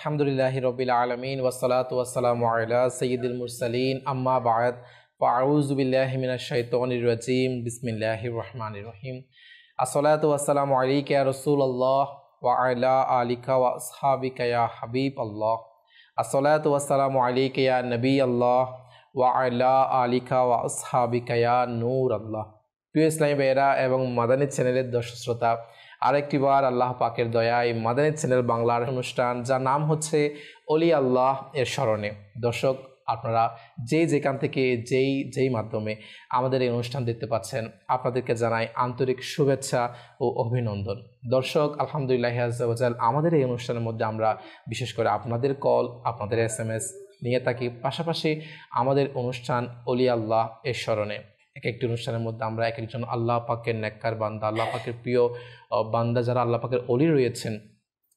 আলহামদুলিল্লাহি রাব্বিল আলামিন ওয়াসসালাতু ওয়াসসালামু আলা সাইয়্যিদিল মুরসালিন আম্মা বা'দ ফাআউযু বিল্লাহি মিনাশ শাইতানির রাজীম বিসমিল্লাহির রহমানির রহিম আসসালাতু ওয়াসসালামু আলাইকা ইয়া রাসূলুল্লাহ ওয়া আলা আলিকা ওয়া আসহাবিকা ইয়া হাবিবাল্লাহ আসসালাতু ওয়াসসালামু আলাইকা ইয়া নবিয়াল্লাহ ওয়া আলা আলিকা ওয়া আসহাবিকা ইয়া নূরাল্লাহ। প্রিয় ইসলামী ভাইয়েরা এবং মাদানী চ্যানেলের দর্শক শ্রোতা, আরেকটিবার আল্লাহ পাকের দয়ায় মাদানী চ্যানেল বাংলার অনুষ্ঠান যার নাম হচ্ছে অলি আল্লাহ এর স্মরণে। দর্শক, আপনারা যেখান থেকে যেই মাধ্যমে আমাদের এই অনুষ্ঠান দেখতে পাচ্ছেন, আপনাদেরকে জানাই আন্তরিক শুভেচ্ছা ও অভিনন্দন। দর্শক, আলহামদুলিল্লাহ আজ্জা ওয়া জাল আমাদের এই অনুষ্ঠানের মধ্যে আমরা বিশেষ করে আপনাদের কল, আপনাদের SMS নিয়ে থাকি। পাশাপাশি আমাদের অনুষ্ঠান অলি আল্লাহ এর স্মরণে এক একটি অনুষ্ঠানের মধ্যে আমরা এক একজন আল্লাহ পাকের নেককার বান্দা, আল্লাহ পাকের প্রিয় বান্দা যারা আল্লাহ পাকের অলি রয়েছেন,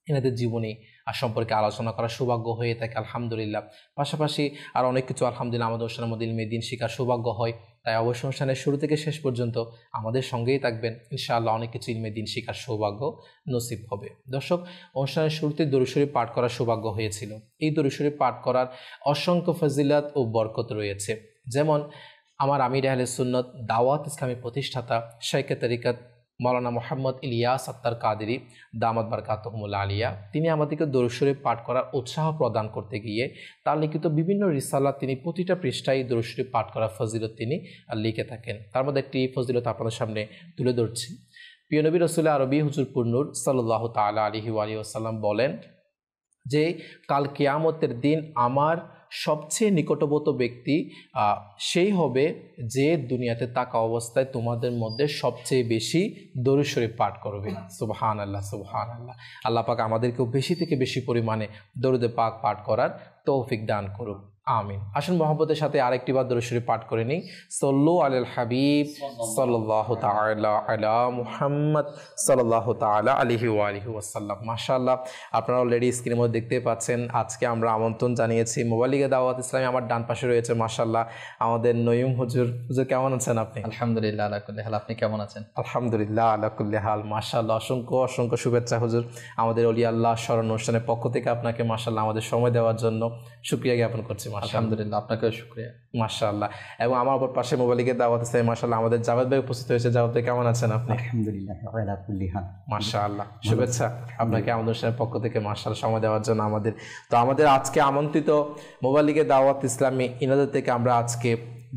এনাদের জীবনী সম্পর্কে আলোচনা করার সৌভাগ্য হয়ে থাকে আলহামদুলিল্লাহ। পাশাপাশি আর অনেক কিছু আলহামদুলিল্লাহ আমাদের অনুষ্ঠানের মধ্যে ইলমে দিন শিখার সৌভাগ্য হয়। তাই অবশ্যই অনুষ্ঠানের শুরু থেকে শেষ পর্যন্ত আমাদের সঙ্গেই থাকবেন, ইনশাআল্লাহ অনেক কিছু ইলমে দিন শিখার সৌভাগ্য নসিব হবে। দর্শক, অনুষ্ঠানের শুরুতে দরুদ শরীফ পাঠ করার সৌভাগ্য হয়েছিল। এই দরুদ শরীফ পাঠ করার অসংখ্য ফজিলত ও বরকত রয়েছে। যেমন আমার আমির আহলে সুন্নত দাওয়াত ইসলামী প্রতিষ্ঠাতা শাইখে তরিকত মাওলানা মোহাম্মদ ইলিয়াস আত্তার কাদেরী দামাত বারকাতুহুমুল আলিয়া, তিনি আমাদেরকে দরুদ শরীফ পাঠ করার উৎসাহ প্রদান করতে গিয়ে তার লিখিত বিভিন্ন রিসালা তিনি প্রতিটা পৃষ্ঠায় দরুদ শরীফ পাঠ করার ফজিলত তিনি লিখে থাকেন। তার মধ্যে একটি ফজিলত আপনাদের সামনে তুলে ধরছি। প্রিয় নবী রাসূল আরবি হুজুর পুরনুর সাল্লাল্লাহু তাআলা আলাইহি ওয়াসাল্লাম বলেন যে কাল কিয়ামতের দিন আমার সবচেয়ে নিকটবর্তী ব্যক্তি সেই হবে যে দুনিয়াতে থাকা অবস্থায় তোমাদের মধ্যে সবচেয়ে বেশি দরুদ শরীফ পাঠ করবে। সুবহানাল্লাহ, সুবহানাল্লাহ। আল্লাহ পাক আমাদেরকেও বেশি থেকে বেশি পরিমাণে দরুদে পাক পাঠ করার তৌফিক দান করুন, আমিন। আসুন মহব্বতের সাথে আরেকটি বার দরুদ শরীফ পাঠ করে নিই। সাল্লু আলাল হাবিব সাল্লাল্লাহু তাআলা আলা মুহাম্মদ সাল্লাল্লাহু তাআলা আলাইহি ওয়া আলিহি ওয়াসাল্লাম। মাশাআল্লাহ, আপনারা অলরেডি স্ক্রিনের মধ্যে দেখতে পাচ্ছেন। আজকে আমরা আমন্ত্রণ জানিয়েছি মোবালিগে দাওয়াত ইসলামী। আমার ডান পাশে রয়েছে মাশাআল্লাহ আমাদের নয়ুম হুজুর। হুজুর, কেমন আছেন আপনি? আলহামদুলিল্লাহ আলা কুল্লি হাল। আপনি কেমন আছেন? আলহামদুলিল্লাহ আলা কুল্লি হাল। মাশাআল্লাহ, অসংখ্য শুভেচ্ছা হুজুর। আমাদের অলি আল্লাহ স্মরণ অনুষ্ঠানের পক্ষ থেকে আপনাকে মাশাআল্লাহ আমাদের সময় দেওয়ার জন্য শুকরিয়া জ্ঞাপন করছি। আলহামদুলিল্লাহ, আপনাকেও শুকরিয়া। মাশাআল্লাহ। এবং আমার অপর পাশে মোবাইলিকে দাওয়াত ইসলামী মাশাআল্লাহ আমাদের জাভেদ ভাই উপস্থিত হয়েছে। জাভেদ ভাই, কেমন আছেন আপনি? আলহামদুলিল্লাহ আলা কুল্লি হাল। মাশাআল্লাহ, শুভেচ্ছা আপনাকে আমাদের অনুষ্ঠানের পক্ষ থেকে মাশাআল্লাহ সময় দেওয়ার জন্য। আমাদের আজকে আমন্ত্রিত মোবাইলিকে দাওয়াত ইসলামী ইনাদের থেকে আমরা আজকে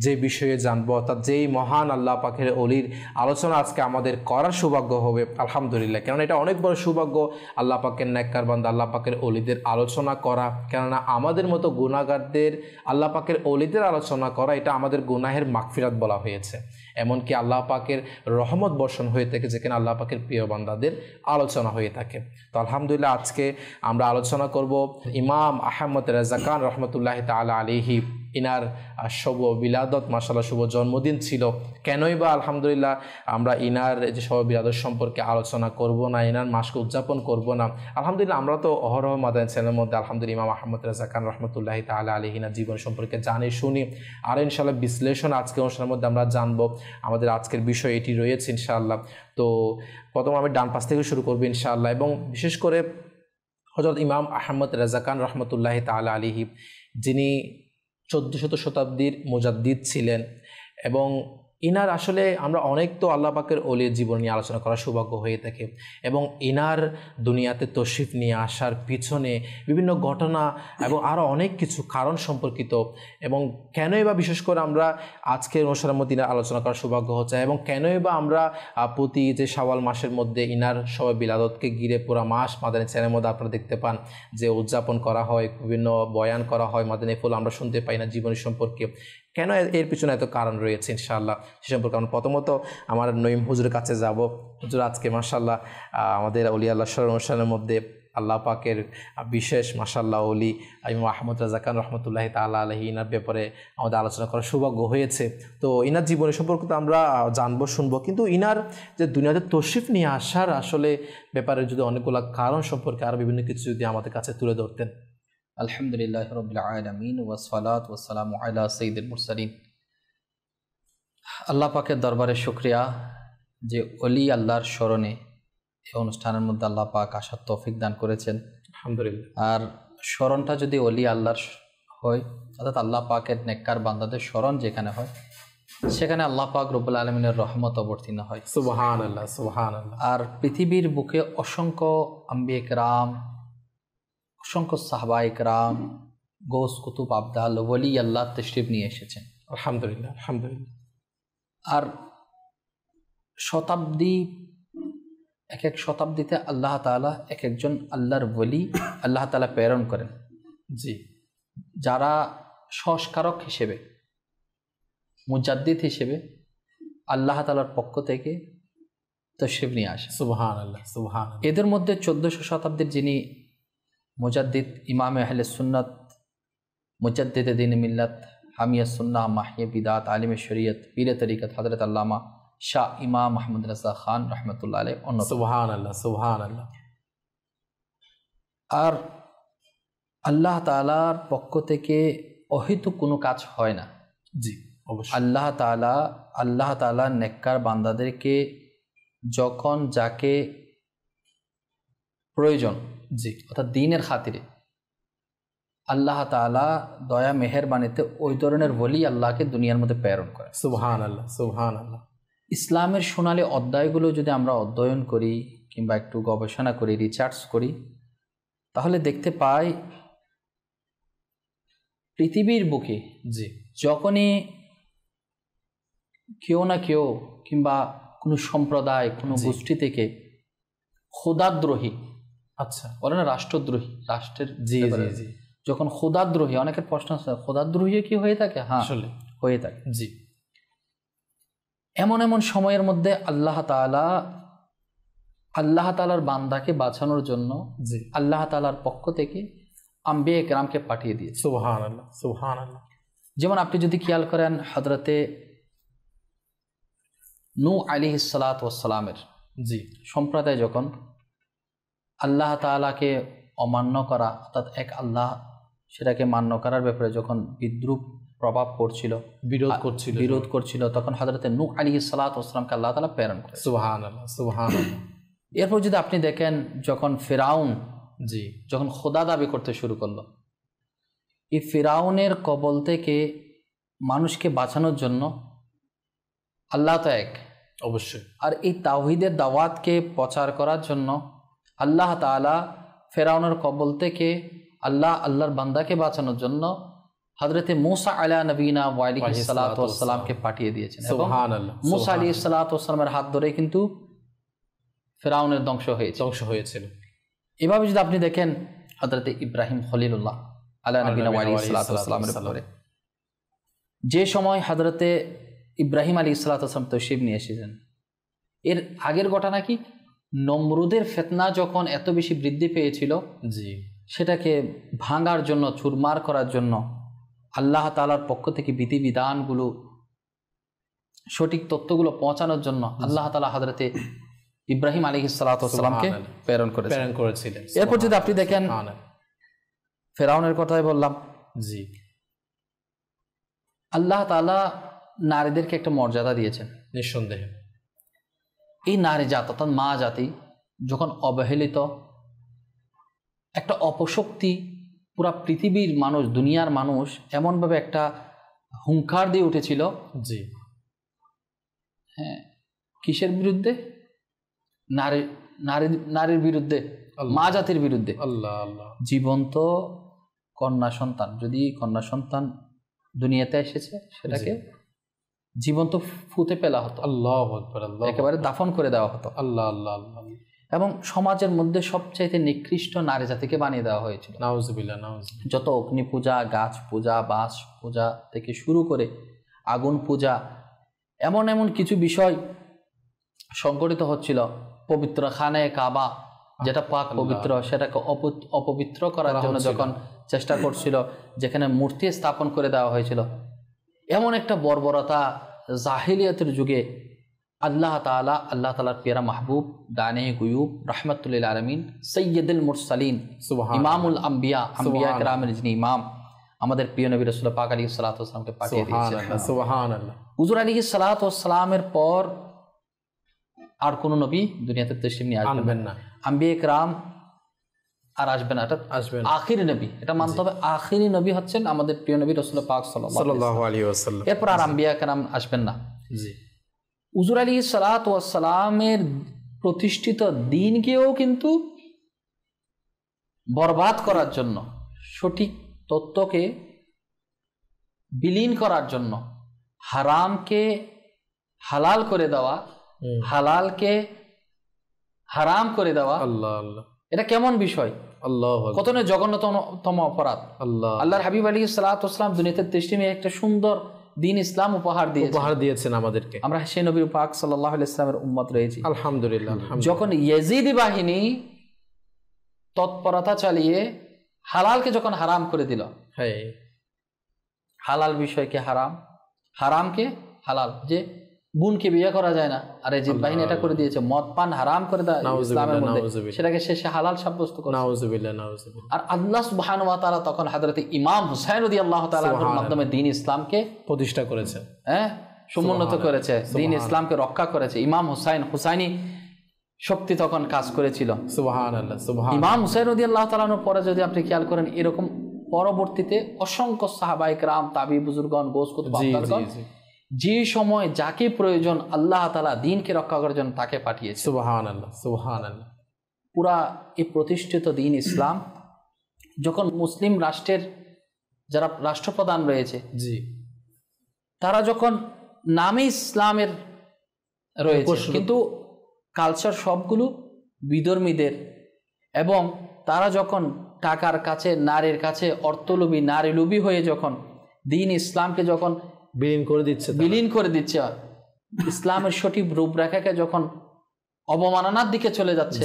যে বিষয়ে জানবো, অর্থাৎ যেই মহান আল্লাহ পাকের অলির আলোচনা আজকে আমাদের করার সৌভাগ্য হবে আলহামদুলিল্লাহ। কেননা এটা অনেক বড় সৌভাগ্য আল্লাহ পাকের নেককার বান্দা আল্লাহ পাকের অলিদের আলোচনা করা। কেননা আমাদের মতো গুনাহগারদের আল্লাহ পাকের অলিদের আলোচনা করা, এটা আমাদের গুনাহের মাগফিরাত বলা হয়েছে। এমনকি আল্লাহ পাকের রহমত বর্ষণ হয়ে থাকে যেখানে আল্লাহ পাকের প্রিয় বান্দাদের আলোচনা হয়ে থাকে। তো আলহামদুলিল্লাহ আজকে আমরা আলোচনা করব ইমাম আহমদ রেজা খান রহমতুল্লাহি তাআলা আলাইহি। ইনার শুভ বিলাদত, মাশাআল্লাহ শুভ জন্মদিন ছিল। কেনই বা আলহামদুলিল্লাহ আমরা ইনার যে শুভ বিলাদত সম্পর্কে আলোচনা করব না, ইনার মাসকে উদযাপন করব না? আলহামদুলিল্লাহ আমরা তো অহরহ মাদানী চ্যানেলের মধ্যে আলহামদুলিল্লাহ ইমাম আহমদ রেজা খান রহমতুল্লাহি তাআলা আলাইহি ইনার জীবন সম্পর্কে জানি শুনি, আর ইনশাআল্লাহ বিশ্লেষণ আজকে অনুষ্ঠানের মধ্যে আমরা জানবো। আমাদের আজকের বিষয় এটি রয়েছে ইনশাআল্লাহ। তো প্রথম আমি ডান পাশ থেকে শুরু করবো ইনশাআল্লাহ। এবং বিশেষ করে হযরত ইমাম আহমদ রেজা খান রহমতুল্লাহি তাআলা আলাইহি, যিনি 14শত শতাব্দীর মুজাদ্দিদ ছিলেন, এবং ইনার আসলে আমরা অনেক তো আল্লাহ পাকের অলির জীবন নিয়ে আলোচনা করার সৌভাগ্য হয়ে থাকে। এবং ইনার দুনিয়াতে তশরিফ নিয়ে আসার পিছনে বিভিন্ন ঘটনা এবং আরও অনেক কিছু কারণ সম্পর্কিত, এবং কেনই বা বিশেষ করে আমরা আজকের অনুষ্ঠানের মধ্যে ইনার আলোচনা করার সৌভাগ্য হচ্ছে, এবং কেনই বা আমরা প্রতি যে শাওয়াল মাসের মধ্যে ইনার সবাই বিলাদতকে ঘিরে পুরা মাস মাদানী চ্যানেলের মধ্যে আপনারা দেখতে পান যে উদযাপন করা হয়, বিভিন্ন বয়ান করা হয়, মাদানী ফুল আমরা শুনতে পাই না জীবনী সম্পর্কে। কেন এর পিছনে এত কারণ রয়েছে ইনশাআল্লাহ সে সম্পর্কে আমরা প্রথমত আমার নঈম হুজুরের কাছে যাব। হুজুর, আজকে মাশাআল্লাহ আমাদের অলি আল্লাহ স্মরণ অনুষ্ঠানের মধ্যে আল্লাহ পাকের বিশেষ মাশাআল্লাহ অলি ইমাম আহমদ রেজা খান রহমতুল্লাহি তাআলা আলাইহি ইনার ব্যাপারে আমাদের আলোচনা করার সৌভাগ্য হয়েছে। তো ইনার জীবনী সম্পর্কে তো আমরা জানবো শুনবো, কিন্তু ইনার যে দুনিয়াতে তশরিফ নিয়ে আসার আসলে ব্যাপারে যদি অনেকগুলো কারণ সম্পর্কে আর বিভিন্ন কিছু যদি আমাদের কাছে তুলে ধরতেন। আলহামদুলিল্লাহ রাব্বিল আলামিন ওয়াসসালাতু ওয়াসসালামু আলা সাইয়্যিদিল মুরসালিন। আল্লাহ পাকের দরবারে শুকরিয়া যে অলি আল্লাহর স্মরণে এই অনুষ্ঠানের মধ্যে আল্লাহ পাক আসার তৌফিক দান করেছেন। আলহামদুলিল্লাহ। আর স্মরণটা যদি ওলি আল্লাহর হয়, অর্থাৎ আল্লাহ পাকের নেককার বান্দাদের স্মরণ যেখানে হয়, সেখানে আল্লাহ পাক রব্বুল আলামিনের রহমত অবতীর্ণ হয়। সুবহানাল্লাহ, সুবহানাল্লাহ। আর পৃথিবীর বুকে অসংখ্য আম্বিয়া কেরাম, অসংখ্য সাহাবা কেরাম, গৌস কুতুব আবদাল ওলি আল্লাহ তশরিফ নিয়ে এসেছেন। আলহামদুলিল্লাহ, আলহামদুলিল্লাহ। আর শতাব্দী, এক এক শতাব্দীতে আল্লাহ তাআলা এক একজন আল্লাহর ওলি আল্লাহ তাআলা প্রেরণ করেন, জি, যারা সংস্কারক হিসেবে, মুজাদ্দিদ হিসেবে আল্লাহ তাআলার পক্ষ থেকে তশরিফ নিয়ে আসেন। সুবহানাল্লাহ, সুবহানাল্লাহ। এদের মধ্যে 1400 শতাব্দীর যিনি মুজাদ্দিদ, ইমামে আহলে সুন্নাত, মুজাদ্দিদে দ্বীন মিল্লাত, হামিয়া সুন্নাহ, মাহিয়া বিদাত, আলিমে শরীয়ত, পীরে তরিকত হযরত আল্লামা শাহ ইমাম আহমদ রাজা খান রহমতুল্লাহ আলাইহি অন্যতম। সুবহানাল্লাহ, সুবহানাল্লাহ। আর আল্লাহ তাআলার পক্ষ থেকে অহেতুক কোনো কাজ হয় না। জি, অবশ্যই। আল্লাহ তাআলা নেককার বান্দাদেরকে যখন যাকে প্রয়োজন, জি, অর্থাৎ দ্বীনের খাতিরে, আল্লাহ তাআলা দয়া মেহেরবানিতে ওই ধরনের ওলি আল্লাহকে দুনিয়ার মধ্যে প্রেরণ করে। সুবহানাল্লাহ, সুবহানাল্লাহ। ইসলামের সোনালী অধ্যায়গুলো যদি আমরা অধ্যয়ন করি কিংবা একটু গবেষণা করি, রিসার্চ করি, তাহলে দেখতে পাই পৃথিবীর বুকে জি, যখনই কেউ না কেউ কিংবা কোনো সম্প্রদায়, কোনো গোষ্ঠী থেকে খোদাদ্রোহী, আচ্ছা, বলে না রাষ্ট্রদ্রোহী, রাষ্ট্রের জি, জি, জি, যখন খোদাদ্রোহী, অনেকের প্রশ্ন আছে খোদাদ্রোহী কি হয়ে থাকে? হ্যাঁ, আসলে হয়ে থাকে। জি, এমন এমন সময়ের মধ্যে আল্লাহ তাআলার বান্দাকে বাঁচানোর জন্য জি, আল্লাহ তাআলার পক্ষ থেকে আম্বিয়া কেরামকে পাঠিয়ে দিয়েছে। সুবহানাল্লাহ, সুবহানাল্লাহ। যেমন আপনি যদি খেয়াল করেন, হযরতে নূহ আলাইহিস সালাতু ওয়াস সালামের জি, সম্প্রদায় যখন আল্লাহ তাআলাকে অমান্য করা, অর্থাৎ এক আল্লাহ সেটাকে মান্য করার ব্যাপারে যখন বিদ্রুপ প্রভাব পড়ছিল, বিরোধ করছিল, তখন হযরতে নূহ আলাইহিস সালাতু ওয়াস সালামকে আল্লাহ তাআলা প্রেরণ করেন। সুবহানাল্লাহ, সুবহানাল্লাহ। এরপর যদি আপনি দেখেন, যখন ফিরাউন জি, যখন খোদা দাবি করতে শুরু করলো, এই ফিরাউনের কবল থেকে মানুষকে বাঁচানোর জন্য আল্লাহ তো এক, অবশ্যই। আর এই তাওহীদের দাওয়াতকে প্রচার করার জন্য আল্লাহ তাআলা ফিরাউনের কবল থেকে আল্লাহর বান্দাকে বাঁচানোর জন্য হযরতে মূসা আলা নবীনা ওয়া আলাইহিস সালাতু ওয়াস সালামকে পাঠিয়ে দিয়েছেন। এবং সুবহানাল্লাহ, মূসা আলাইহিস সালাতু ওয়াস সালামের হাত ধরে কিন্তু ফিরাউনের ধ্বংস হয়েছিল। এভাবে যদি আপনি দেখেন, হযরতে ইব্রাহিম খলিলুল্লাহ আলা নবীনা ওয়া আলাইহিস সালাতু ওয়াস সালামের ব্যাপারে যে সময় হযরতে ইব্রাহিম আলাইহিস সালাতু ওয়াস সালাম তশরিফ নিয়ে এসেছেন, এর আগের ঘটনা কি, নমরুদের ফিতনা যখন এত বেশি বৃদ্ধি পেয়েছিল, জি, সেটাকে ভাঙার জন্য, চুরমার করার জন্য আল্লাহ তাআলার পক্ষ থেকে বিধিবিধানগুলো, সঠিক তথ্যগুলো পৌঁছানোর জন্য আল্লাহ তাআলা হযরতে ইব্রাহিম আলাইহিস সালাতু ওয়াস সালামকে প্রেরণ করেছিলেন। এরপর যদি আপনি দেখেন, ফিরাউনের কথাই বললাম, জি, আল্লাহ তাআলা নারীদেরকে একটা মর্যাদা দিয়েছেন। নিঃসন্দেহে এই নারী জাত, অর্থাৎ মা জাতি যখন অবহেলিত, একটা অপশক্তি পুরা পৃথিবীর মানুষ, দুনিয়ার মানুষ এমনভাবে একটা হুঙ্কার দিয়ে উঠেছিল, জি, হ্যাঁ, কিসের বিরুদ্ধে? নারীর বিরুদ্ধে, মা জাতির বিরুদ্ধে। আল্লাহ আল্লাহ। জীবন্ত কন্যা সন্তান, যদি কন্যা সন্তান দুনিয়াতে এসেছে, সেটাকে জীবন্ত ফুতে ফেলা হতো, আল্লাহু আকবার, আল্লাহ, একেবারে দাফন করে দেওয়া হতো। আল্লাহ আল্লাহ আল্লাহ। এবং সমাজের মধ্যে সবচাইতে নিকৃষ্ট নারী জাতিকে বানিয়ে দেওয়া হয়েছিল। নাউজুবিল্লাহ, নাউজুবিল্লাহ। যত অগ্নি পূজা, গাছ পূজা, বাঁশ পূজা থেকে শুরু করে আগুন পূজা, এমন এমন কিছু বিষয় সংগঠিত হচ্ছিল। পবিত্র খানে কাবা, যেটা পাক পবিত্র, সেটাকে অপবিত্র করার জন্য যখন চেষ্টা করছিল, যেখানে মূর্তি স্থাপন করে দেওয়া হয়েছিল, এমন একটা বর্বরতা জাহিলিয়াতের যুগে আল্লাহ তাআলার পেয়ারা মাহবুব, দানে গুয়ুব, রাহমাতুল লিল আলামিন, সাইয়্যিদুল মুরসালিন, ইমামুল আম্বিয়া, আম্বিয়া কেরামের যিনি ইমাম, আমাদের প্রিয় নবী রাসূল পাক আলাইহিস সালাতু ওয়াস সালামকে পাঠিয়ে দিয়েছেন। সুবহানাল্লাহ। হুজুর আলাইহিস সালাতু ওয়াস সালামের পর আর কোন নবী দুনিয়াতে তশরিফ নিয়ে আসবেন না। আম্বিয়া কেরাম আর আসবে না, এটা আসবে না। আখিরি নবী, এটা মানতে হবে। আখিরি নবী হচ্ছেন আমাদের প্রিয় নবী রাসূল পাক সাল্লাল্লাহু আলাইহি ওয়াসাল্লাম। এরপর আর আম্বিয়া কেরাম আসবেন না। জি, হুজুর আলাইহিস সালাতু ওয়াস সালামের প্রতিষ্ঠিত দ্বীনকেও কিন্তু বরবাদ করার জন্য, সঠিক তত্ত্বকে বিলীন করার জন্য, হারামকে হালাল করে দেওয়া, হালালকে হারাম করে দেওয়া, আল্লাহ আল্লাহ, এটা কেমন বিষয়, আল্লাহ কত না জঘন্যতম অপরাধ। আল্লাহ আল্লাহর হাবিব আলাইহিস সালাতু ওয়াস সালাম দুনিয়াতে তসলিমে একটা সুন্দর দ্বীন ইসলাম উপহার দিয়েছেন আমাদেরকে। আমরা সেই নবী পাক সাল্লাল্লাহু আলাইহি ওয়াসাল্লামের উম্মত রয়েছি। আলহামদুলিল্লাহ। যখন ইয়াজিদি বাহিনী তৎপরতা চালিয়ে হালালকে যখন হারাম করে দিল, হ্যাঁ, হালাল বিষয়কে হারাম, হারামকে হালাল, যে বোনকে বিয়ে করা যায় না, আর ইয়াজিদ বাহিনী এটা করে দিয়েছে, মদ পান হারাম করে দেয় ইসলামের মধ্যে, সেটাকে শেষে হালাল সাব্যস্ত করে। নাউযুবিল্লাহ, নাউযুবিল্লাহ। আর আল্লাহ সুবহানাহু ওয়া তাআলা তখন হযরত ইমাম হুসাইন রাদিয়াল্লাহু তাআলার মাধ্যমে দ্বীন ইসলামকে প্রতিষ্ঠা করেছেন, সমুন্নত করেছে, দ্বীন ইসলামকে রক্ষা করেছে। ইমাম হুসাইনি শক্তি তখন কাজ করেছিল। সুবহানাল্লাহ, সুবহানাল্লাহ। ইমাম হুসাইন রাদিয়াল্লাহু তাআলার পরে যদি আপনি খেয়াল করেন, এরকম পরবর্তীতে অসংখ্য সাহাবায়ে কেরাম, তাবি বুজুর্গগণ, গৌস কুতুব, আবদালগণ, যে সময় যাকে প্রয়োজন আল্লাহ তাআলা দ্বীনকে রক্ষা করার জন্য তাকে পাঠিয়েছে। সুবহানাল্লাহ, সুবহানাল্লাহ। পুরা এই প্রতিষ্ঠিত দ্বীন ইসলাম যখন মুসলিম রাষ্ট্রের যারা রাষ্ট্রপ্রধান রয়েছে, জি, তারা যখন নামে ইসলামের রয়েছে কিন্তু কালচার সবগুলো বিধর্মীদের, এবং তারা যখন টাকার কাছে, নারীর কাছে অর্থলোভী, নারী লোভী হয়ে যখন দ্বীন ইসলামকে যখন বিলীন করে দিচ্ছে, ইসলামের সঠিক রূপরেখাকে যখন অবমাননার দিকে চলে যাচ্ছে,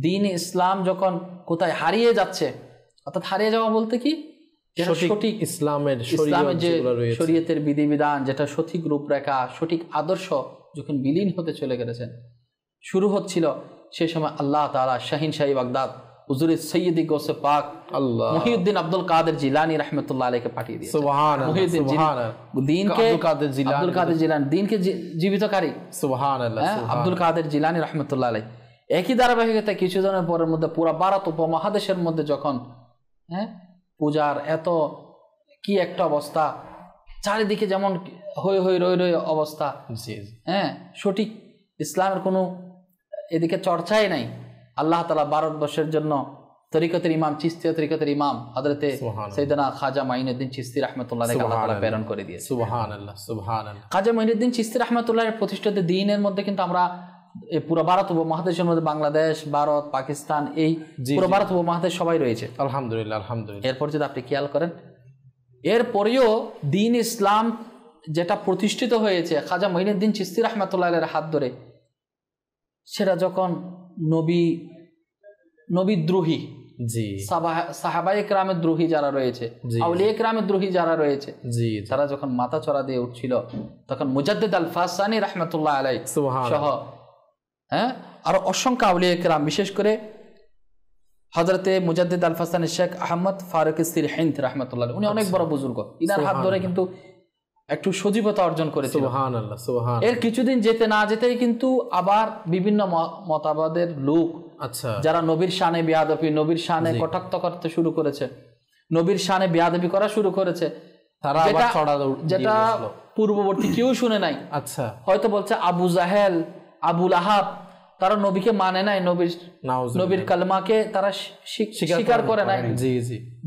দ্বীন ইসলাম যখন কোথায় হারিয়ে যাচ্ছে, অর্থাৎ হারিয়ে যাওয়া বলতে কি, সঠিক ইসলামের যে শরীয়তের বিধিবিধান, যেটা সঠিক রূপরেখা, সঠিক আদর্শ যখন বিলীন হতে চলে গেছেন, শুরু হচ্ছিল, সেই সময় আল্লাহ তাআলা শাহিন শাহী বাগদাদ হুজুর সৈয়দি গৌসে পাক মুহিউদ্দিন আব্দুল কাদের জিলানী রাহমাতুল্লাহ আলাইহিকে পাঠিয়ে দিয়েছেন। সুবহানাল্লাহ, আব্দুল কাদের জিলানী দ্বীনকে জীবিতকারী। সুবহানাল্লাহ, আব্দুল কাদের জিলানী রাহমাতুল্লাহ আলাইহি। একই ধারাবাহিকতায় কিছুদিনের পরের মধ্যে পুরা ভারত উপমহাদেশের মধ্যে যখন পূজার এত কি একটা অবস্থা, চারিদিকে যেমন হই হই রই রই অবস্থা, সঠিক ইসলামের কোনো এদিকে চর্চাই নাই। আল্লাহ তাআলা ভারতবর্ষের জন্য তরিকতের ইমাম, চিশতিয়া তরিকতের ইমাম হযরতে সাইয়েদনা খাজা মাইনুদ্দিন চিশতি রাহমাতুল্লাহ আলাইহি আল্লাহ তাআলা প্রেরণ করে দিয়েছে। সুবহানাল্লাহ, সুবহানাল্লাহ। খাজা মাইনুদ্দিন চিশতি রাহমাতুল্লাহ এর প্রতিষ্ঠিত দ্বীনের মধ্যে কিন্তু আমরা পুরো ভারত উপমহাদেশের মধ্যে বাংলাদেশ, ভারত, পাকিস্তান, এই পুরো ভারত উপমহাদেশ সবাই রয়েছে। আলহামদুলিল্লাহ, আলহামদুলিল্লাহ। এরপর যদি আপনি খেয়াল করেন, এরপরেও দ্বীন ইসলাম যেটা প্রতিষ্ঠিত হয়েছে খাজা মাইনুদ্দিন চিশতি রাহমাতুল্লাহ আলাইহির হাত ধরে, সেটা যখন নবীদ্রোহী, সাহাবায়ে কেরামের দ্রোহী যারা রয়েছে, আউলিয়া কেরামের দ্রোহী যারা রয়েছে, তারা যখন মাথা চড়া দিয়ে উঠছিল, তখন মুজাদ্দিদ আল ফাসানি রাহমাতুল্লাহ আলাইহি সহ আরো অসংখ্য আউলিয়া কেরাম, বিশেষ করে হযরতে মুজাদ্দিদ আল ফাসানি শেখ আহমদ ফারুক সিরহিন্দ রাহমাতুল্লাহ আলাইহি, উনি অনেক বড় বুজুর্গ, ইনার হাত ধরে কিন্তু একটু সজীবতা অর্জন করেছিল। সুবহানাল্লাহ, সুবহানাল্লাহ। এর কিছুদিন যেতে না যেতেই কিন্তু আবার বিভিন্ন মতবাদের লোক, যারা নবীর শানে বেয়াদবি, নবীর শানে কটাক্ষ করতে শুরু করেছে, নবীর শানে বেয়াদবি করা শুরু করেছে, তারা যেটা পূর্ববর্তী কেউ শুনে নাই। হয়তো বলছে আবু জাহেল, আবু লাহাব, তারা নবীকে মানে নাই, নবীর কালমাকে তারা স্বীকার করে নাই,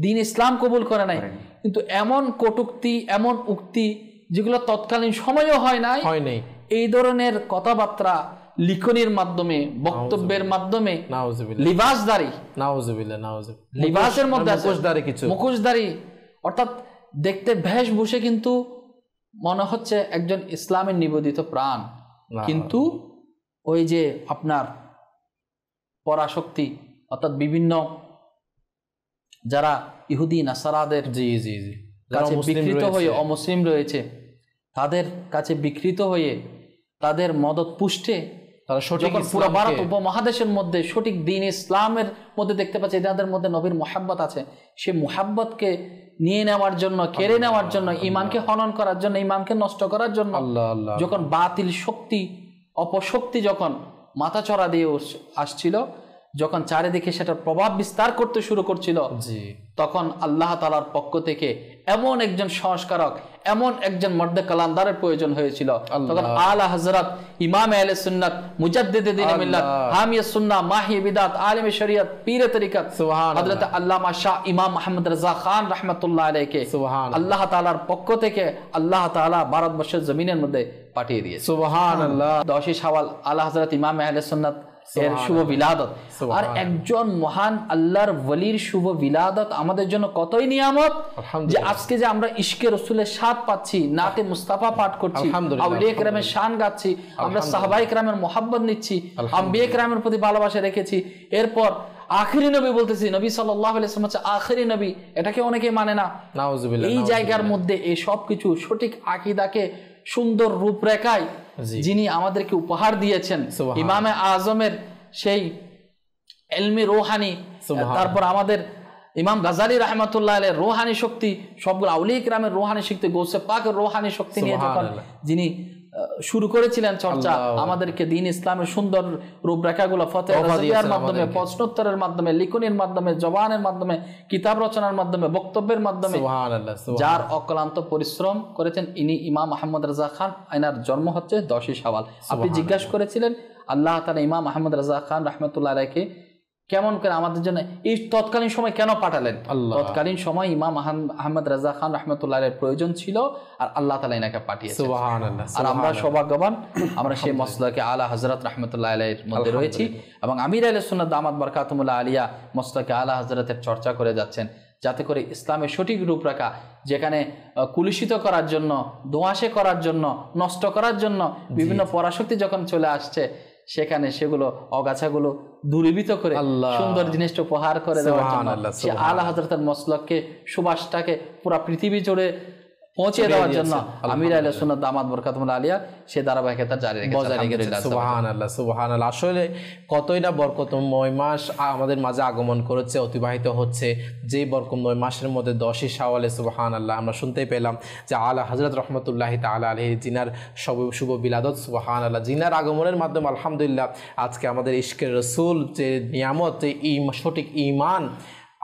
দ্বীন ইসলাম কবুল করে নাই। কিন্তু এমন কটূক্তি, এমন উক্তি যেগুলো তৎকালীন সময়ও হয় নাই, এই ধরনের কথাবার্তা লিখনির মাধ্যমে, বক্তব্যের মাধ্যমে, লিবাসদারি, লিবাসের মধ্যে মুখোশধারী, অর্থাৎ দেখতে বেশভূষে কিন্তু মনে হচ্ছে একজন ইসলামের নিবেদিত প্রাণ, কিন্তু ওই যে আপনার পরাশক্তি, অর্থাৎ বিভিন্ন যারা ইহুদি নাসারাদের কাছে বিকৃত হয়ে, অমুসলিম রয়েছে, তাদের কাছে বিকৃত হয়ে, তাদের মদত পুষ্টে যখন পুরো ভারত উপমহাদেশের মধ্যে সঠিক দ্বীন ইসলামের মধ্যে দেখতে পাচ্ছে যাদের মধ্যে নবীর মুহাব্বত আছে, সে মুহাব্বতকে নিয়ে নেওয়ার জন্য, কেড়ে নেওয়ার জন্য, ঈমানকে হনন করার জন্য, ঈমানকে নষ্ট করার জন্য যখন বাতিল শক্তি, অপশক্তি যখন মাথাচড়া দিয়ে আসছিল, যখন চারিদিকে সেটার প্রভাব বিস্তার করতে শুরু করছিল, জি, তখন আল্লাহ তাআলার পক্ষ থেকে এমন একজন সংস্কারক, এমন একজন মর্দে কালামদারের প্রয়োজন হয়েছিল। তখন আলা হযরত ইমাম আহলে সুন্নাত মুজাদ্দিদে দ্বীন মিল্লাত হামিয়ে সুন্নাহ মাহি বিদাত আলিমে শরিয়ত পীরে তরিকত হযরত আল্লামা শাহ ইমাম মুহাম্মদ রাজা খান রাহমাতুল্লাহ আলাইহি আল্লাহ তাআলার পক্ষ থেকে আল্লাহ তাআলা ভারতবর্ষের জমিনের মধ্যে পাঠিয়ে দিয়েছে। সুবহানাল্লাহ। 10 শাওয়াল আলা হযরত ইমাম আহলে সুন্নাত এর শুভ বিলাদত। আর একজন মহান আল্লাহর ওলির শুভ বিলাদত আমাদের জন্য কতই নিয়ামত, যে আজকে যে আমরা ইশকে রাসূলের স্বাদ পাচ্ছি, নাতে মুস্তাফা পাঠ করছি, আউলিয়া কেরামের শান গাচ্ছি, আমরা সাহাবায়ে কেরামের মুহাব্বত নিচ্ছি, আম্বিয়া কেরামের প্রতি ভালোবাসা রেখেছি। এরপর আখিরি নবী বলতেছি, নবী সাল্লাল্লাহু আলাইহি ওয়াসাল্লাম হচ্ছে আখিরি নবী, এটাকে অনেকে মানে না। এই জায়গার মধ্যে এই সব কিছু সঠিক আকীদাকে সুন্দর রূপরেখায় যিনি আমাদেরকে উপহার দিয়েছেন, ইমামে আজমের সেই ইলমি রূহানি, তারপর আমাদের ইমাম গাজালি রাহমাতুল্লাহ আলাইহির রূহানি শক্তি, সবগুলো আউলিয়া কিরামের রূহানি শক্তি, গৌসে পাকের রূহানি শক্তি নিয়ে যখন যিনি শুরু করেছিলেন চর্চা, আমাদেরকে দ্বীন ইসলামের সুন্দর রূপরেখাগুলো ফতোয়া রাজিয়ার মাধ্যমে, প্রশ্নোত্তরের মাধ্যমে, লিখনির মাধ্যমে, জবানের মাধ্যমে, কিতাব রচনার মাধ্যমে, বক্তব্যের মাধ্যমে যার অক্লান্ত পরিশ্রম করেছেন, ইনি ইমাম মুহাম্মদ রাজা খান। এনার জন্ম হচ্ছে 10 শাওয়াল। আপনি জিজ্ঞাসা করেছিলেন আল্লাহ তাআলা ইমাম মুহাম্মদ রাজা খান রাহমাতুল্লাহ আলাইহি কেমন করে আমাদের জন্য এই তৎকালীন সময় কেন পাঠালেন? তৎকালীন সময় ইমাম আহমদ রাজা খান রাহমাতুল্লাহ আলাইহির প্রয়োজন ছিল, আর আল্লাহ তাআলা এনাকে পাঠিয়েছেন। সুবহানাল্লাহ। আর আমরা সৌভাগ্যবান, আমরা সেই মাসলাকে আলা হযরত রাহমাতুল্লাহ আলাইহির মধ্যে রয়েছি, এবং আমির আহলে সুন্নাত দামাত বারাকাতুহুল্লাহ আলিয়া মাসলাকে আলা হযরতের চর্চা করে যাচ্ছেন, যাতে করে ইসলামের সঠিক রূপরেখা, যেখানে কুলুষিত করার জন্য, দোঁয়াশে করার জন্য, নষ্ট করার জন্য বিভিন্ন পরাশক্তি যখন চলে আসছে, সেখানে সেগুলো অগাছাগুলো দূরীভূত করে সুন্দর জিনিসটা উপহার করে দেওয়ার জন্য সে আলা হযরতের মসলককে, সুবাসটাকে পুরা পৃথিবী জুড়ে পৌঁছে দেওয়ার জন্য আমির আহলে সুন্নাত দামাত বারাকাতুহুল্লাহ আলিয়া সে ধারাবাহিকতা জারি রেখেছেন। সুবহানাল্লাহ, সুবহানাল্লাহ। আসলে কতই না বরকতময় মাস আমাদের মাঝে আগমন করেছে, অতিবাহিত হচ্ছে। যেই বরকতময় মাসের মধ্যে 10 শাওয়ালে সুবহানাল্লাহ আমরা শুনতেই পেলাম যে আলা হযরত রাহমাতুল্লাহি তাআলা আলাইহি জিনার শুভ বিলাদত, সুবহানাল্লাহ, জিনার আগমনের মাধ্যমে আলহামদুলিল্লাহ আজকে আমাদের ইশকের রাসূল যে নিয়ামত, যে সঠিক ঈমান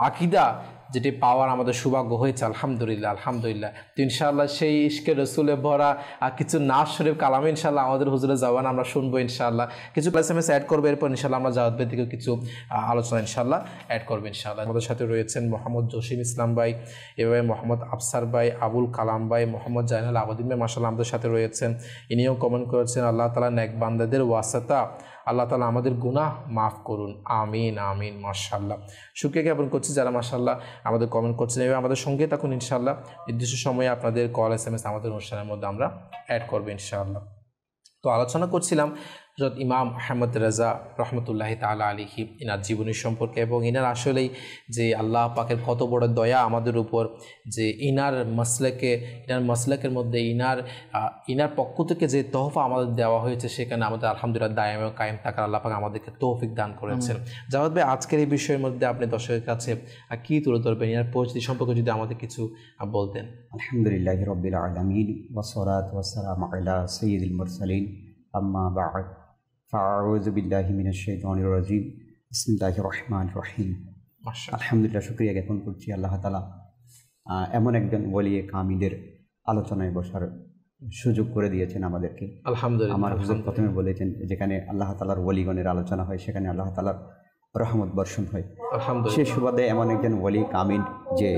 আকীদা যেটি পাওয়ার আমাদের সৌভাগ্য হয়েছে, আলহামদুলিল্লাহ, আলহামদুলিল্লাহ। তো ইনশাআল্লাহ সেই ইশকে রসুলে ভরা কিছু নাজ শরীফ কালামে ইনশাআল্লাহ আমাদের হুজুরের জবান আমরা শুনবো ইনশাআল্লাহ। কিছু এসএমএস অ্যাড করবে, এরপর ইনশাআল্লাহ আমরা জাওয়াত ভিত্তিক কিছু আলোচনা ইনশাআল্লাহ অ্যাড করবো ইনশাআল্লাহ। আমাদের সাথে রয়েছেন মোহাম্মদ জসিম ইসলাম ভাই, এভাবে মোহাম্মদ আফসার ভাই, আবুল কালাম ভাই, মোহাম্মদ জাইনুল আবেদিন ভাই মাশাআল্লাহ আমাদের সাথে রয়েছেন। ইনিও কমেন্ট করেছেন, আল্লাহ তাআলা নেক বান্দাদের ওয়াসাতা, আল্লাহ তাআলা আমাদের গুনাহ মাফ করুন, আমিন আমিন। মাশাআল্লাহ, শুকরিয়া জ্ঞাপন করছি যারা মাশাআল্লাহ আমাদের কমেন্ট করছেন। এভাবে আমাদের সঙ্গে থাকুন ইনশাআল্লাহ। নির্দিষ্ট সময়ে আপনাদের কল এসএমএস আমাদের অনুষ্ঠানের মধ্যে আমরা অ্যাড করবো ইনশাআল্লাহ। তো আলোচনা করছিলাম হযরত ইমাম আহমদ রাজা রহমতুল্লাহি তাআলা আলাইহি ইনার জীবনী সম্পর্কে, এবং ইনার আসলেই যে আল্লাহ পাকের কত বড় দয়া আমাদের উপর, যে ইনার মাসলাকের মধ্যে ইনার পক্ষ থেকে যে তোহফা আমাদের দেওয়া হয়েছে, সেখানে আমাদের আলহামদুলিল্লাহ দায়েম ও কায়েম থাকার আল্লাহ পাক আমাদেরকে তৌফিক দান করেছেন। জাওয়াদ ভাই, আজকের এই বিষয়ের মধ্যে আপনি দর্শকের কাছে কি তুলে ধরবেন? ইনার পরিচিতি সম্পর্কে যদি আমাদের কিছু বলতেন। আলহামদুলিল্লাহি রাব্বিল আলামিন ওয়া সলাতু ওয়া সালামু আলা সাইয়্যিদিল মুরসালিন, আম্মা বা'দ, ফাআউযু বিল্লাহি মিনাশ শাইতানির রাজিম, বিসমিল্লাহির রহমানির রহিম। আলহামদুলিল্লাহ, শুকরিয়া জ্ঞাপন করছি আল্লাহ তাআলা এমন একজন ওলি কামিদের আলোচনায় বসার সুযোগ করে দিয়েছেন আমাদেরকে, আলহামদুলিল্লাহ। আমার হুজুর প্রথমে বলেছেন, যেখানে আল্লাহ তাআলার ওলিগণের আলোচনা হয় সেখানে আল্লাহ তাআলার রহমত বর্ষণ হয়, আলহামদুলিল্লাহ। সেই সুবাদে এমন একজন ওলি কামিল যে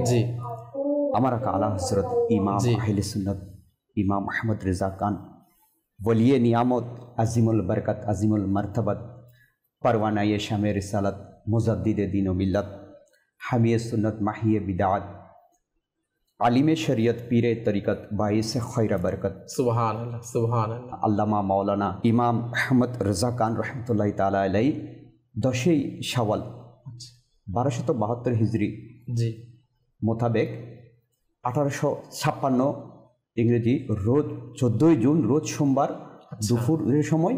আমার আলা হযরত ইমাম আহলে সুন্নাত ইমাম আহমদ রেজা খান, ওলিয়ে নিয়ামত, আজিমুল বরকত, আজিমুল মারতাবাত, परवानाए शामे रिसालत, मुजद्दिदे दीन व मिल्लत, हामिए सुन्नत, माहिए बिदात, आलिम शरीयत, पीरे तरीक़त, बाइस खैर बरकत। सुभान अल्लाह, सुभान अल्लाह। अल्लामा मौलाना इमाम अहमद रज़ा खान रहमतुल्लाहि ताला अलैहि 10 শাওয়াল 1272 হিজরি জি মোতাবেক 1856 ইংরেজি রোজ 14 জুন রোজ সোমবার দুপুরের সময়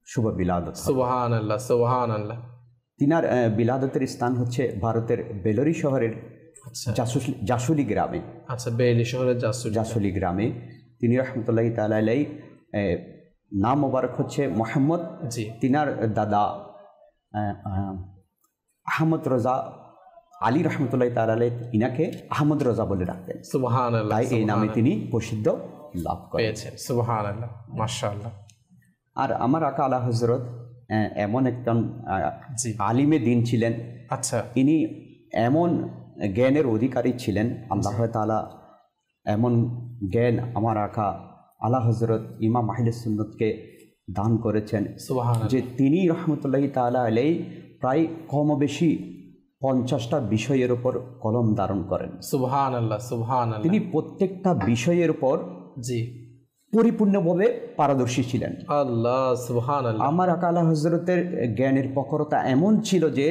শুভ বিলাদত। সুবহানাল্লাহ, সুবহানাল্লাহ। তিনার বিলাদতের স্থান হচ্ছে ভারতের বেলুরি শহরের জাসুলি গ্রামে। আচ্ছা, বেলুরি শহরের জাসুলি গ্রামে তিনি রহমতুল্লাহি তাআলা আলাইহি নাম মোবারক হচ্ছে মোহাম্মদ। জি। তিনার দাদা আহমদ রজা আলী রহমতুল্লাহ তাআলা ইনাকে আহমদ রজা বলে ডাকতেন। সুবহানাল্লাহ, তাই এই নামে তিনি প্রসিদ্ধ লাভ পেয়েছেন। সুবহানাল্লাহ, মাশাআল্লাহ। আর আমার আকা আলা হজরত এমন একজন জি, আলিমে দিন ছিলেন। আচ্ছা, ইনি এমন জ্ঞানের অধিকারী ছিলেন, আল্লাহ তাআলা এমন জ্ঞান আমার আকা আলা হজরত ইমাম আহলে সুন্নতকে দান করেছেন সুবহানাল্লাহ, যে তিনি রহমতুল্লাহ তাআলা আলাইহি প্রায় কম বেশি 50টা বিষয়ের উপর কলম ধারণ করেন। সুবহানাল্লাহ, সুবহানাল্লাহ। তিনি প্রত্যেকটা বিষয়ের উপর জি, পরিপূর্ণভাবে পারদর্শী ছিলেন। আল্লাহ, সুবহানাল্লাহ। আমার আকা আলা হজরতের জ্ঞানের প্রখরতা এমন ছিল যে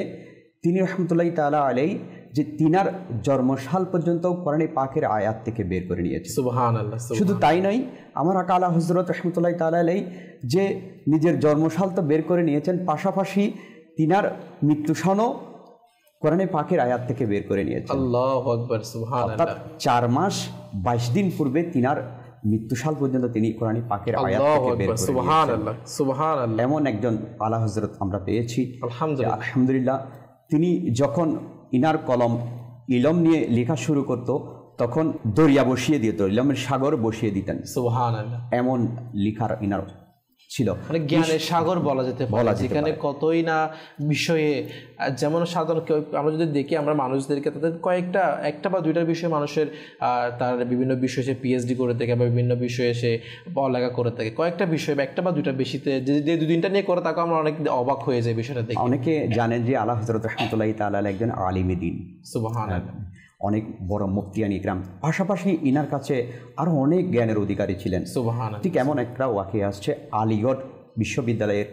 তিনি রহমতুল্লাহ তাআলা আলাইহি যে তিনার জন্মসাল পর্যন্ত কোরআনে পাকের আয়াত থেকে বের করে নিয়েছে। সুবহানাল্লাহ, শুধু তাই নয়, আমার আকা আলা হজরত রহমতুল্লাহ তাআলা আলাইহি যে নিজের জন্মসাল তো বের করে নিয়েছেন, পাশাপাশি তিনার মৃত্যু সনও কোরআনে পাকের আয়াত থেকে বের করে নিয়েছেন। আল্লাহু আকবার, অর্থাৎ সুবহানাল্লাহ, 4 মাস 22 দিন পূর্বে তিনার মৃত্যুসাল পর্যন্ত তিনি কোরআনে পাকের আয়াত আল্লাহু থেকে বের আকবার, করে নিয়েছেন। সুবহানাল্লাহ, সুবহানাল্লাহ। এমন একজন আলা হজরত আমরা পেয়েছি। আলহামদুলিল্লাহ, আলহামদুলিল্লাহ। তিনি যখন ইনার কলম ইলম নিয়ে লেখা শুরু করত, তখন দরিয়া বসিয়ে দিত, ইলমের সাগর বসিয়ে দিতেন। সুবহানাল্লাহ। এমন লিখার ইনার ছিল, মানে জ্ঞানের সাগর বলা যেতে পারে, যেখানে কতই না বিষয়ে, যেমন সাধারণ আমরা যদি দেখি আমরা মানুষদেরকে তাদের কয়েকটা একটা বা দুইটা বিষয়ে মানুষের তার বিভিন্ন বিষয়ে সে পিএইচডি করে থাকে বা বিভিন্ন বিষয়ে সে পড়ালেখা করে থাকে, কয়েকটা বিষয় বা একটা বা দুইটা বেশিতে যে দুই তিনটা নিয়ে করে তাকে আমরা অনেক অবাক হয়ে যায় বিষয়টা দেখে। অনেকে জানেন যে আলা হযরত রাহমাতুল্লাহি তাআলা আলাইহি একজন আলিমে দ্বীন, সুবহানাল্লাহ, অনেক বড় মুফতিয়ান ইকরাম, পাশাপাশি ইনার কাছে আরও অনেক জ্ঞানের অধিকারী ছিলেন। সুবহানাল্লাহ। ঠিক এমন একটা ওয়াকিয়া আসছে, আলিগড় বিশ্ববিদ্যালয়ের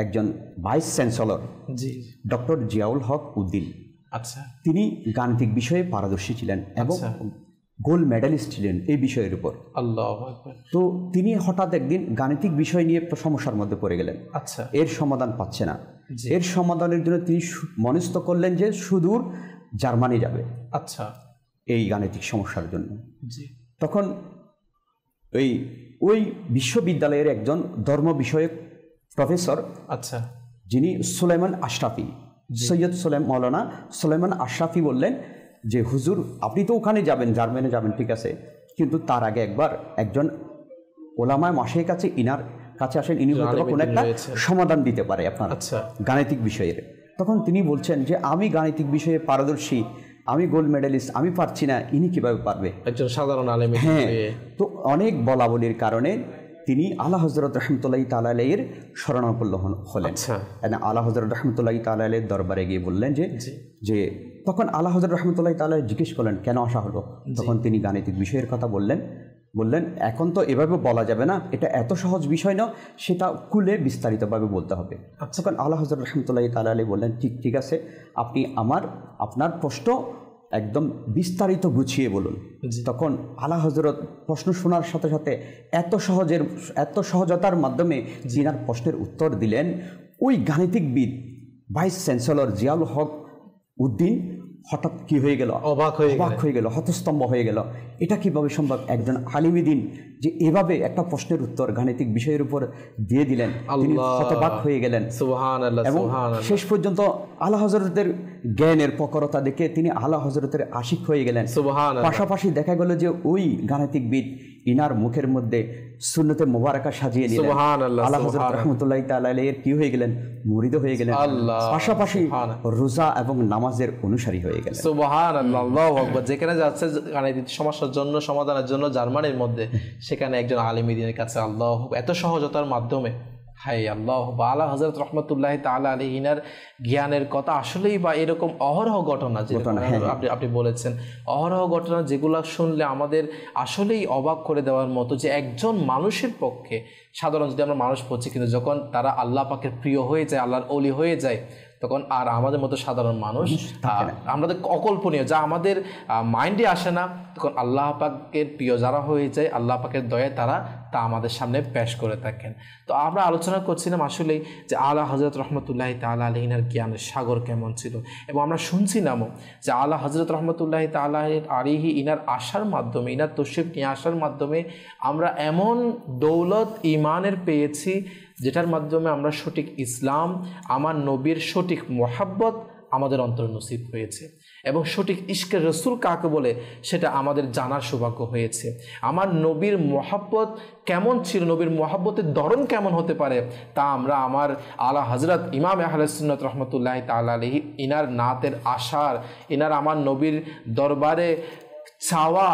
একজন ভাইস চ্যান্সেলর জি, ডক্টর জিয়াউল হক উদ্দিন, আচ্ছা, তিনি গাণিতিক বিষয়ে পারদর্শী ছিলেন এবং গোল্ড মেডালিস্ট ছিলেন এই বিষয়ের উপর। আল্লাহু আকবার। তো তিনি হঠাৎ একদিন গাণিতিক বিষয় নিয়ে সমস্যার মধ্যে পড়ে গেলেন, আচ্ছা, এর সমাধান পাচ্ছে না। জি। এর সমাধানের জন্য তিনি মনস্থ করলেন যে সুদূর জার্মানি যাবে আচ্ছা, এই গাণিতিক সমস্যার জন্য। জি, তখন ওই বিশ্ববিদ্যালয়ের একজন ধর্ম বিষয়ক প্রফেসর, আচ্ছা, যিনি সুলাইমান আশরাফি, সৈয়দ মৌলানা সুলাইমান আশরাফি বললেন যে হুজুর আপনি তো ওখানে যাবেন, জার্মানি যাবেন, ঠিক আছে, কিন্তু তার আগে একবার একজন ওলামায়ে মাশায়েখ কাছে ইনার কাছে আসেন, ইনি হয়তো কোনো একটা সমাধান দিতে পারে আপনার গাণিতিক বিষয়ের। তখন তিনি বলছেন যে আমি গাণিতিক বিষয়ে পারদর্শী, আমি গোল্ড মেডেলিস্ট, আমি পারছি না, ইনি কিভাবে পারবে, একজন সাধারণ আলেম। হ্যাঁ, তো অনেক বলাবলির কারণে তিনি আলা হযরত রাহমাতুল্লাহি তাআলা আলাইহির শরণাপন্ন হলেন। আলা হযরত রাহমাতুল্লাহি তাআলা আলাইহির দরবারে গিয়ে বললেন যে তখন আলা হযরত রাহমাতুল্লাহি তাআলা জিজ্ঞেস করলেন কেন আসা হলো। তখন তিনি গাণিতিক বিষয়ের কথা বললেন এখন তো এভাবে বলা যাবে না, এটা এত সহজ বিষয় না, সেটা খুলে বিস্তারিতভাবে বলতে হবে। তখন আলা হযরত রাহমাতুল্লাহি তাআলা আলাইহি বললেন ঠিক আছে, আপনি আপনার প্রশ্ন একদম বিস্তারিত গুছিয়ে বলুন। তখন আলা হযরত প্রশ্ন শোনার সাথে সাথে এত সহজতার মাধ্যমে জিনার প্রশ্নের উত্তর দিলেন, ওই গাণিতিকবিদ ভাইস চ্যান্সেলর জিয়াউল হক উদ্দিন হঠাৎ কি হয়ে গেল, অবাক হয়ে গেল, হতস্তম্ভ হয়ে গেল, এটা কিভাবে সম্ভব, একজন আলিমে দ্বীন যে এভাবে একটা প্রশ্নের উত্তর গাণিতিক বিষয়ের উপর দিয়ে দিলেন, তিনি হতবাক হয়ে গেলেন। এবং শেষ পর্যন্ত আলা হযরতের জ্ঞানের প্রখরতা দেখে তিনি আলা হযরতের আশিক হয়ে গেলেন। পাশাপাশি দেখা গেল যে ওই গাণিতিকবিদ ইনার মুখের মধ্যে সুন্নতে মুবারাকা সাজিয়ে নিলেন। আলা হযরত রাহমাতুল্লাহি তাআলা আলাইহি কি হয়ে গেলেন, মুরিদ হয়ে গেলেন, পাশাপাশি রোজা এবং নামাজের অনুসারী হয়ে গেলেন। সুবহানাল্লাহ, আল্লাহু আকবার। যেখানে যাচ্ছে গাণিতিক সমস্যার জন্য সমাধানের জন্য জার্মানির মধ্যে, সেখানে একজন আলিম দ্বীনের কাছে আল্লাহ এত সহজতার মাধ্যমে, হাই আল্লাহ, আলা হযরত রাহমাতুল্লাহি তাআলা আলাইহি ইনার জ্ঞানের কথা আসলেই বা এরকম অহরহ ঘটনা আপনি বলেছেন, অহরহ ঘটনা যেগুলো শুনলে আমাদের আসলেই অবাক করে দেওয়ার মতো, যে একজন মানুষের পক্ষে, সাধারণ যদি আমরা মানুষ পড়ছি, কিন্তু যখন তারা আল্লাহ পাকের প্রিয় হয়ে যায়, আল্লাহর ওলি হয়ে যায়, তখন আর আমাদের মতো সাধারণ মানুষ আমাদের অকল্পনীয়, যা আমাদের মাইন্ডে আসে না, তখন আল্লাহ পাকের প্রিয় যারা হয়ে যায়, আল্লাহ পাকের দয়ায় তারা তা আমাদের সামনে পেশ করে থাকেন। তো আমরা আলোচনা করছিলাম আসলেই যে আলা হযরত রাহমাতুল্লাহি তাআলা আলাইহির জ্ঞানের সাগর কেমন ছিল, এবং আমরা শুনছিলামও যে আলা হযরত রাহমাতুল্লাহি তাআলা আলাইহি ইনার আসার মাধ্যমে, ইনার তশরিফ নিয়ে আসার মাধ্যমে আমরা এমন দৌলত ইমানের পেয়েছি, যেটার মাধ্যমে আমরা সঠিক ইসলাম, আমার নবীর সঠিক মোহাব্বত আমাদের অন্তর নসিব হয়েছে, এবং সঠিক ইশকের রসুল কাকে বলে সেটা আমাদের জানার সৌভাগ্য হয়েছে। আমার নবীর মহব্বত কেমন ছিল, নবীর মহব্বতের ধরন কেমন হতে পারে, তা আমরা আমার আলা হজরত ইমাম আহলে সুন্নাত রহমতুল্লাহ তাআলা আলাইহি ইনার নাতের আশার, ইনার আমার নবীর দরবারে চাওয়া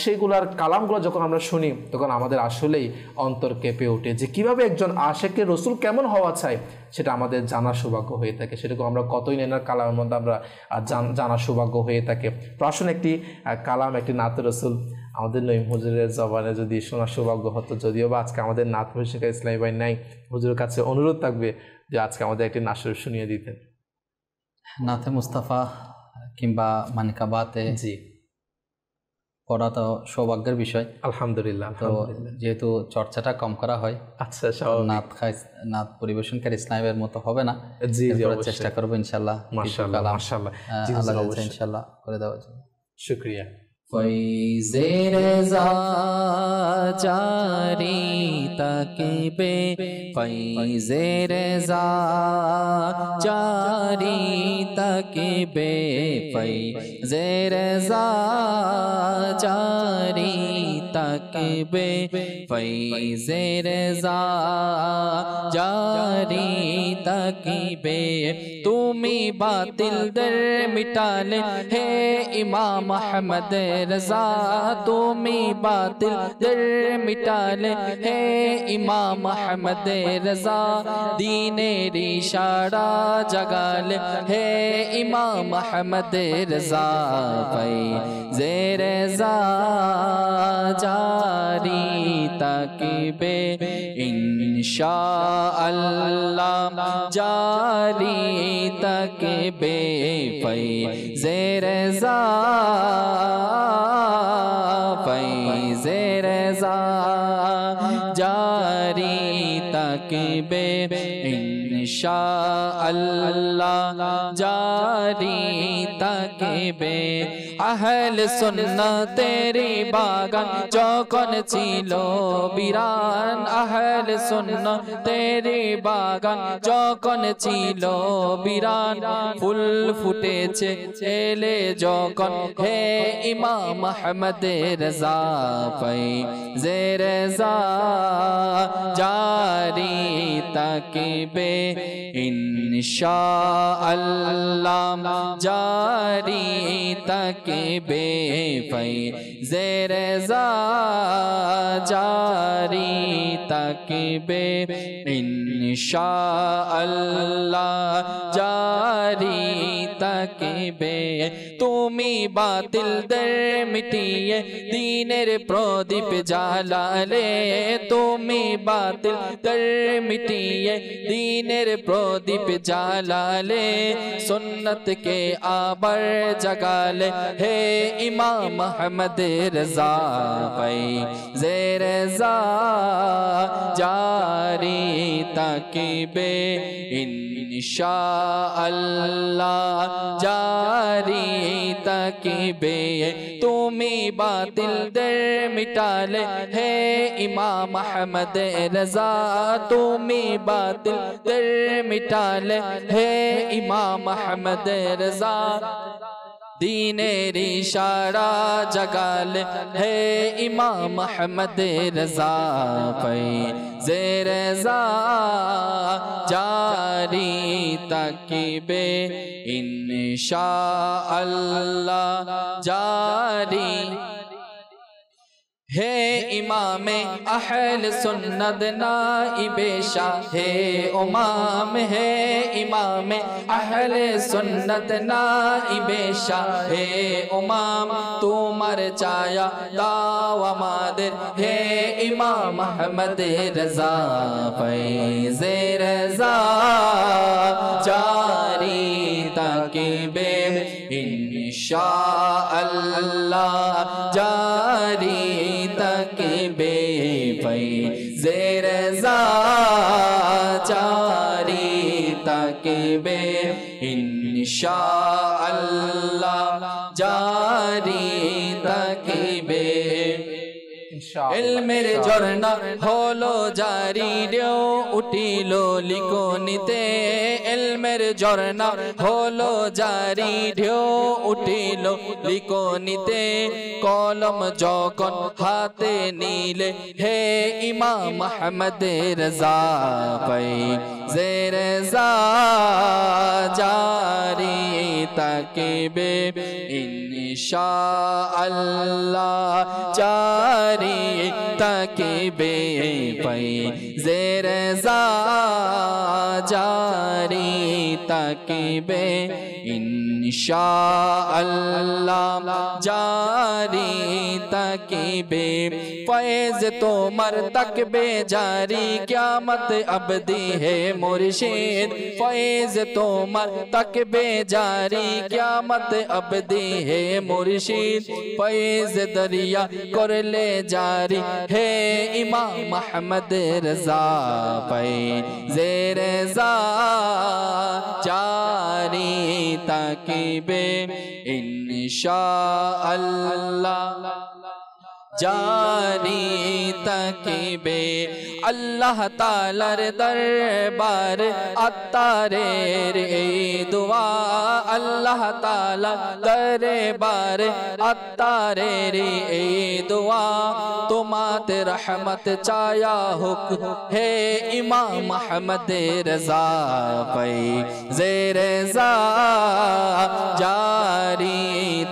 সেগুলার কালামগুলো যখন আমরা শুনি তখন আমাদের আসলেই অন্তর কেঁপে ওঠে যে কীভাবে একজন আশেকের রসুল কেমন হওয়া চায় সেটা আমাদের জানার সৌভাগ্য হয়ে থাকে। সেটাকে আমরা কতই এনার কালামের মধ্যে আমরা জানার সৌভাগ্য হয়ে থাকে। তো আসুন একটি কালাম, একটি নাত রসুল আমাদের নঈম হুজুরের জবানে যদি শোনার সৌভাগ্য হতো, যদিও বা আজকে আমাদের নাত শেখ ইসলামী ভাই নাই, হুজুরের কাছে অনুরোধ থাকবে যে আজকে আমাদের একটি নাসর শুনিয়ে দিতেন। নাতে মুস্তাফা কিংবা মানিকাবাতে জি পড়া তো সৌভাগ্যের বিষয়, আলহামদুলিল্লাহ। তো যেহেতু চর্চাটা কম করা হয়, আচ্ছা নাত পরিবেশনকারী ইসলামের মতো হবে না, জি চেষ্টা করবো ইনশাল্লাহ। মাশাআল্লাহ মাশাআল্লাহ, আল্লাহ ইনশাল্লাহ করে দেওয়ার জন্য শুকরিয়া। ফৈজে রেজা জারি তাকিবে, ফৈজে রেজা জারি তাকিবে, ফৈজে রেজা জারি তাকিবে, ফৈজে রেজা জারি তাকিবে। তুমি বাতিলদের মিটালে হে ইমাম আহমদ रज़ा, तुमी बातिल दर मिटाले है इमाम अहमद रज़ा, दीने रिशाड़ा जगाले है इमाम अहमद रज़ा, फैज़े रज़ा जारी ताकिबे इंशाअल्लाह जारी ताकिबे, फैज़े रज़ा फैज़े रज़ा जारी ताकिबे इंशाअल्लाह जारी ताकिबे। अहल सुन्नत तेरी बागान যখন ছিল বিরান, अहल सुन्नत तेरी बागान যখন ছিল বিরান, ফুল ফুটেছে এলে যখন হে ইমাম আহমদ रज़ा, फैज़े रज़ा जारी ताकिबे इंशाअल्लाह जारी ताकिबे, फैज़े रज़ा जारी ताकिबे इंशाअल्लाह जारी ताकिबे। তুমি বাতিল দের মিটিয়ে দীনের প্রদীপ জ্বালালে, তুমি বাতিল দের মিটিয়ে দীনের প্রদীপ জ্বালালে, সুন্নত কে আবার জাগালে হে ইমাম আহমদ রज़ा, फैज़े रज़ा जारी ताकिबे इंशाअल्लाह जारी ताकिबे। তুমি বাতিল দের মিটালে হে ইমাম আহমদ रज़ा, তুমি বাতিল দের মিটালে হে ইমাম আহমদ रज़ा, दीनेर इशारा जगाले है इमाम अहमद रज़ा, फैज़े रज़ा जारी ताकिबे इंशाअल्लाह जारी। हे इमाम अहल सुन्नत नाइबे शाहे उमाम, है इमाम अहल सुन्नत नाइबे शाहे उमाम, तुमर चाया दावा मादर है इमाम अहमद रज़ा, फैज़े रज़ा जारी ताकिबे इंशाअल्लाह जारी ताकिबे, फैज़े रज़ा जारी ताकिबे इंशाअल्लाह जारी ताकिबे ইলমের ঝর্ণা হলো জারি ঢেউ উঠিল লিখনিতে ইলমের ঝর্ণা হলো জারি ঢেউ উঠিল লিখনিতে কলম যখন হাতে নিলে হে ইমাম আহমদ রজা ফৈজে জারি তাকিবে ইনশাআল্লাহ জারি তাকিবে ফৈজে জারি তাকিবে ইনশাআল্লাহ জারি তাকিবে ফৈজ তোমার তাকবে জারি কিয়ামত अबदी है मुर्शिद फैज तोमर तकबे जारी क़यामत अबदी है मुर्शिद फैज दरिया कर ले जारी है इमाम अहमद रज़ा फैज रज़ा जारी ताकिबे इंशाअल्लाह जारी तकिबे अल्लाह तालार दरबार अत्तारे रे दुआ अल्लाह ताला दरबार अत्तारे रे दुआ तुमाते रहमत चाया हुक है इमाम अहमद रज़ा फैज़े रज़ा जारी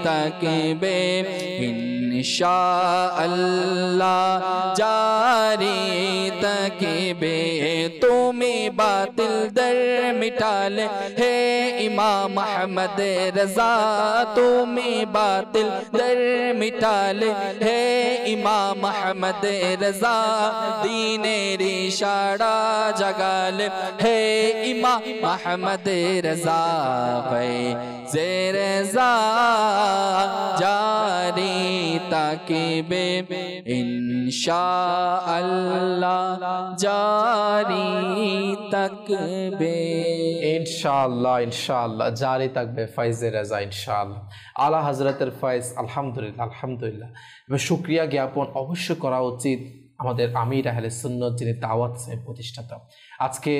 तकिबे इंशाअल्लाह जारी तकिबे तुम्हें बातिल दर मिटाले हे इमाम अहमद रज़ा तुम्हें बातिल दर मिटाले हे इमाम अहमद रज़ा दीने रिशाड़ा जगाले हे इमाम अहमद रज़ा फैज़े रज़ा जारी ताकिबे इंशाअल्लाह जारी तकबे इंशाअल्लाह इंशाअल्लाह जारी तकबे फैज़े रज़ा इंशाअल्लाह आला हजरतेर फैज़ अल्हम्दुलिल्लाह अल्हम्दुलिल्लाह एबार शुक्रिया ज्ञापन अवश्य करा उचित আমাদের আমির আহলে সুন্নাত যিনি দাওয়াত ইসলামের প্রতিষ্ঠাতা আজকে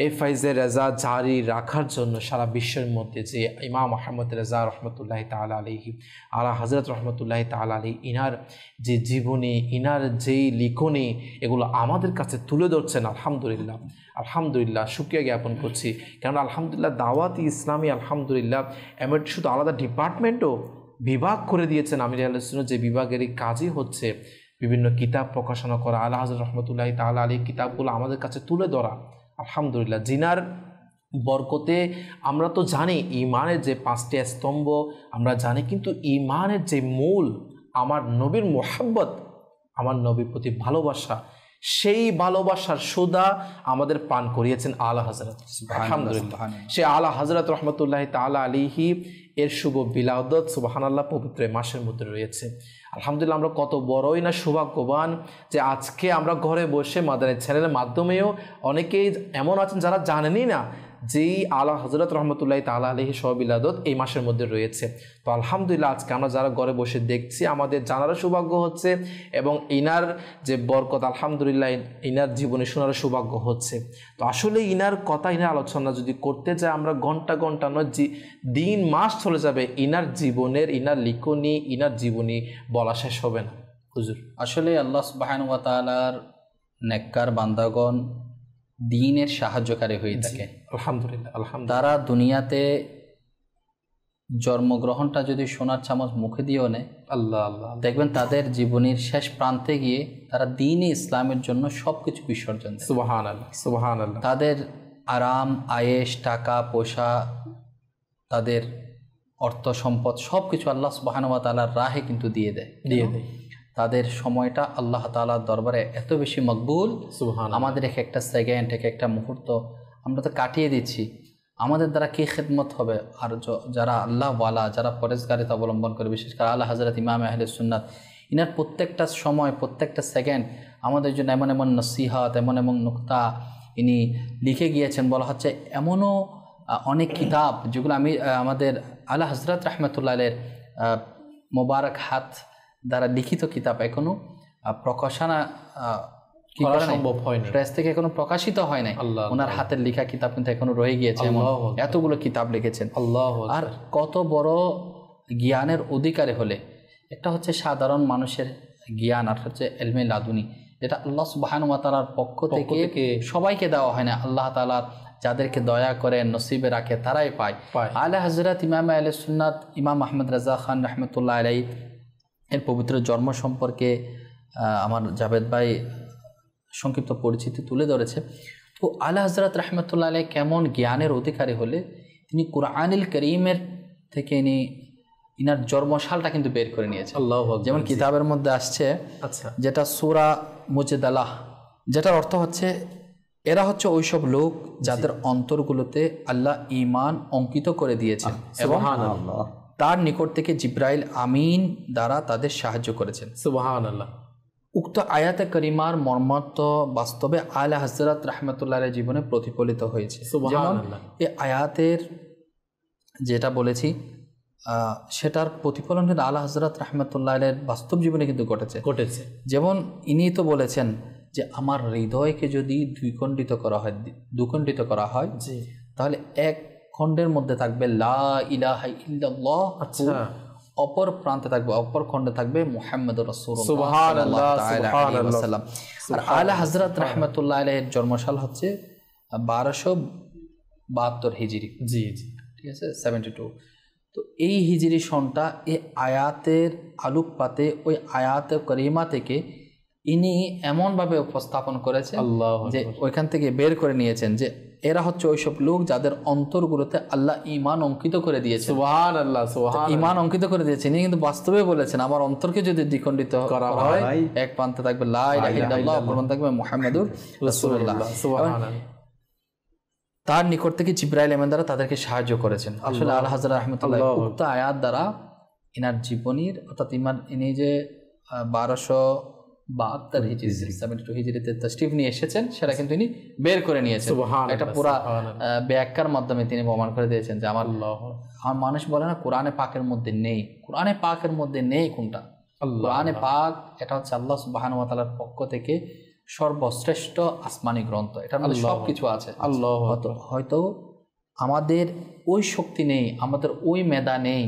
এই ফয়জে রেজা জারি রাখার জন্য সারা বিশ্বের মধ্যে যে ইমাম আহমদ রেজা রহমতুল্লাহি তাআলা আলাইহি আলা হযরত রহমতুল্লাহি তাআলা আলাইহি ইনার যে জীবনী ইনার যেই লিখনী এগুলো আমাদের কাছে তুলে ধরছেন আলহামদুলিল্লাহ আলহামদুলিল্লাহ শুকরিয়া জ্ঞাপন করছি কারণ আলহামদুলিল্লাহ দাওয়াত ইসলামী আলহামদুলিল্লাহ এমন শুধু আলাদা ডিপার্টমেন্টও বিভাগ করে দিয়েছেন আমির আহলে সুন্নাত যে বিভাগেরই কাজই হচ্ছে বিভিন্ন কিতাব প্রকাশনা করা আলা হযরত রহমতুল্লাহি তাআলা আলাইহি কিতাবগুলো আমাদের কাছে তুলে ধরা আলহামদুলিল্লাহ জিনার বরকতে আমরা তো জানি ঈমানের যে পাঁচটি স্তম্ভ আমরা জানি কিন্তু ঈমানের যে মূল আমার নবীর মুহাব্বত আমার নবীর প্রতি ভালোবাসা সেই ভালোবাসার সুদা আমাদের পান করিয়েছেন আলা হযরত আলহামদুলিল্লাহ সে আলা হযরত রহমতুল্লাহি তাআলা আলাইহি এর শুভ বিলাদত সুবহানাল্লাহ পবিত্র মাসের মধ্যে রয়েছে আলহামদুলিল্লাহ আমরা কত বড়ই না সৌভাগ্যবান যে আজকে আমরা ঘরে বসে মাদানী চ্যানেলের মাধ্যমেও অনেকেই এমন আছেন যারা জানেনই না যেই আলা হযরত রহমতুল্লাহি তাআলা আলাইহি শুভ বিলাদত এই মাসের মধ্যে রয়েছে তো আলহামদুলিল্লাহ আজকে আমরা যারা ঘরে বসে দেখছি আমাদের জানারও সৌভাগ্য হচ্ছে এবং ইনার যে বরকত আলহামদুলিল্লাহ ইনার জীবনে শোনারও সৌভাগ্য হচ্ছে তো আসলে ইনার কথা ইনার আলোচনা যদি করতে যাই আমরা ঘন্টা ঘন্টা নয় দিন মাস চলে যাবে ইনার জীবনের ইনার লিখনী ইনার জীবনী বলা শেষ হবে না হুজুর আসলে আল্লাহ সুবহানাহু ওয়া তাআলার নেককার বান্দাগণ দ্বীনের সাহায্যকারী হয়ে থাকে আলহামদুলিল্লাহ আলহামদুলিল্লাহ তারা দুনিয়াতে জন্মগ্রহণটা যদি সোনার চামচ মুখে দিয়েও নেয় আল্লাহ আল্লাহ দেখবেন তাদের জীবনের শেষ প্রান্তে গিয়ে তারা দ্বীনে ইসলামের জন্য সবকিছু বিসর্জন দেয় সুবহানাল্লাহ সুবহানাল্লাহ তাদের আরাম আয়েশ টাকা পয়সা তাদের অর্থ সম্পদ সবকিছু আল্লাহ সুবহানাহু ওয়া তাআলার রাহে কিন্তু দিয়ে দেয় তাদের সময়টা আল্লাহ তাআলার দরবারে এত বেশি মকবুল সুবহানাল্লাহ আমাদের এক একটা সেকেন্ড এক একটা মুহূর্ত আমরা তো কাটিয়ে দিচ্ছি আমাদের দ্বারা কি খেদমত হবে আর যারা আল্লাহ ওয়ালা যারা পরেজগারিতা অবলম্বন করে বিশেষ করে আলা হযরত ইমাম আহলে সুন্নাত ইনার প্রত্যেকটা সময় প্রত্যেকটা সেকেন্ড আমাদের জন্য এমন এমন নসিহত এমন এমন নুকতা ইনি লিখে গিয়েছেন বলা হচ্ছে এমনও অনেক কিতাব যেগুলো আমি আমাদের আলা হযরত রাহমাতুল্লাহ আলাইহির মোবারক হাত দ্বারা লিখিত কিতাব এখনও প্রকাশনা কি করা করে নাই, সম্ভব হয়নি, প্রেস থেকে এখনো প্রকাশিত হয় নাই। আল্লাহ ওনার হাতের লেখা কিতাব কিন্তু এখনো রয়ে গিয়েছে, এমন আল্লাহু আকবার। এতগুলো কিতাব লিখেছেন। আল্লাহ আর কত বড় জ্ঞানের অধিকারী হলে, একটা হচ্ছে সাধারণ মানুষের জ্ঞান, আর হচ্ছে ইলমে লাদুনি, যেটা আল্লাহ সুবহানাহু ওয়া তাআলার পক্ষ থেকে সবাইকে দেওয়া হয় না। আল্লাহ তাআলা যাদেরকে দয়া করে নসিবে রাখে তারাই পায়। আলা হযরত ইমাম আহলে সুন্নাত ইমাম আহমদ রাজা খান রাহমাতুল্লাহ আলাইহি এর পবিত্র জন্ম সম্পর্কে আমার জাভেদ ভাই সংক্ষিপ্ত পরিচিতি তুলে ধরেছে। তো আলা হযরত রাহমাতুল্লাহ আলাইহি কেমন জ্ঞানের অধিকারী হলে তিনি কুরআনুল কারীমের থেকে ইনার জন্মসালটা কিন্তু বের করে নিয়েছে। যেমন কিতাবের মধ্যে আসছে, যেটা সূরা মুজাদালাহ, যেটার অর্থ হচ্ছে এরা হচ্ছে ওইসব লোক যাদের অন্তরগুলোতে আল্লাহ ঈমান অঙ্কিত করে দিয়েছেন এবং তার নিকট থেকে জিব্রাইল আমিন দ্বারা তাদের সাহায্য করেছেন। সুবহানাল্লাহ। উক্ত আয়াতে করিমার মর্মার্থ বাস্তবে আলা হযরত রাহমাতুল্লাহর জীবনে প্রতিফলিত হয়েছে। যেমন এই আয়াতের যেটা বলেছি সেটার প্রতিফলন কিন্তু আলা হযরত রাহমাতুল্লাহর বাস্তব জীবনে কিন্তু ঘটেছে। যেমন ইনি তো বলেছেন যে আমার হৃদয়কে যদি দুখণ্ডিত করা হয় তাহলে এক খণ্ডের মধ্যে থাকবে লা ইলাহা ইল্লাল্লাহ, অপর প্রান্তে থাকবে, অপর খণ্ডে থাকবে মুহাম্মদুর রাসূলুল্লাহ সাল্লাল্লাহু আলাইহি ওয়াসাল্লাম। আর আলা হযরত রাহমাতুল্লাহ আলাইহির জন্মসাল হচ্ছে 1272 হিজরি। ঠিক আছে, 72। তো এই হিজরি সনটা এই আয়াতের আলোকপাতে ওই আয়াতে করিমা থেকে ইনি এমনভাবে উপস্থাপন করেছেন যে ওইখান থেকে বের করে নিয়েছেন যে এরা হচ্ছে ওইসব লোক যাদের অন্তরগুলোতে আল্লাহ ঈমান অঙ্কিত করে দিয়েছে। সুবহানাল্লাহ, সুবহানাল্লাহ। ঈমান অঙ্কিত করে দিয়েছেন, ইনি কিন্তু বাস্তবে বলেছেন আমার অন্তরকে যদি দ্বিখণ্ডিত করা হয়, এক প্রান্তে থাকবে লা ইলাহা ইল্লাল্লাহ, অপর প্রান্তে থাকবে মুহাম্মাদুর রাসূলুল্লাহ। সুবহানাল্লাহ। তার নিকট থেকে জিব্রাইল আমিন দ্বারা তাদেরকে সাহায্য করেছেন। আসলে আলা হযরত রাহমাতুল্লাহ উক্ত আয়াত দ্বারা ইনার জীবনীর, অর্থাৎ ইনি যে 1272 হিজরি 72 হিজরিতে তাশরিফ নিয়ে এসেছেন সেটা কিন্তু ইনি বের করে নিয়েছেন। একটা পুরা ব্যাখ্যার মাধ্যমে তিনি প্রমাণ করে দিয়েছেন যে আমার মানুষ বলে না কোরআনে পাকের মধ্যে নেই, কোরআনে পাকের মধ্যে নেই কোনটা? কোরআনে পাক এটা হচ্ছে আল্লাহ সুবহানাহু ওয়া তাআলার পক্ষ থেকে সর্বশ্রেষ্ঠ আসমানি গ্রন্থ, এটার মধ্যে সবকিছু আছে। হয়তো আমাদের ওই শক্তি নেই, আমাদের ওই মেধা নেই,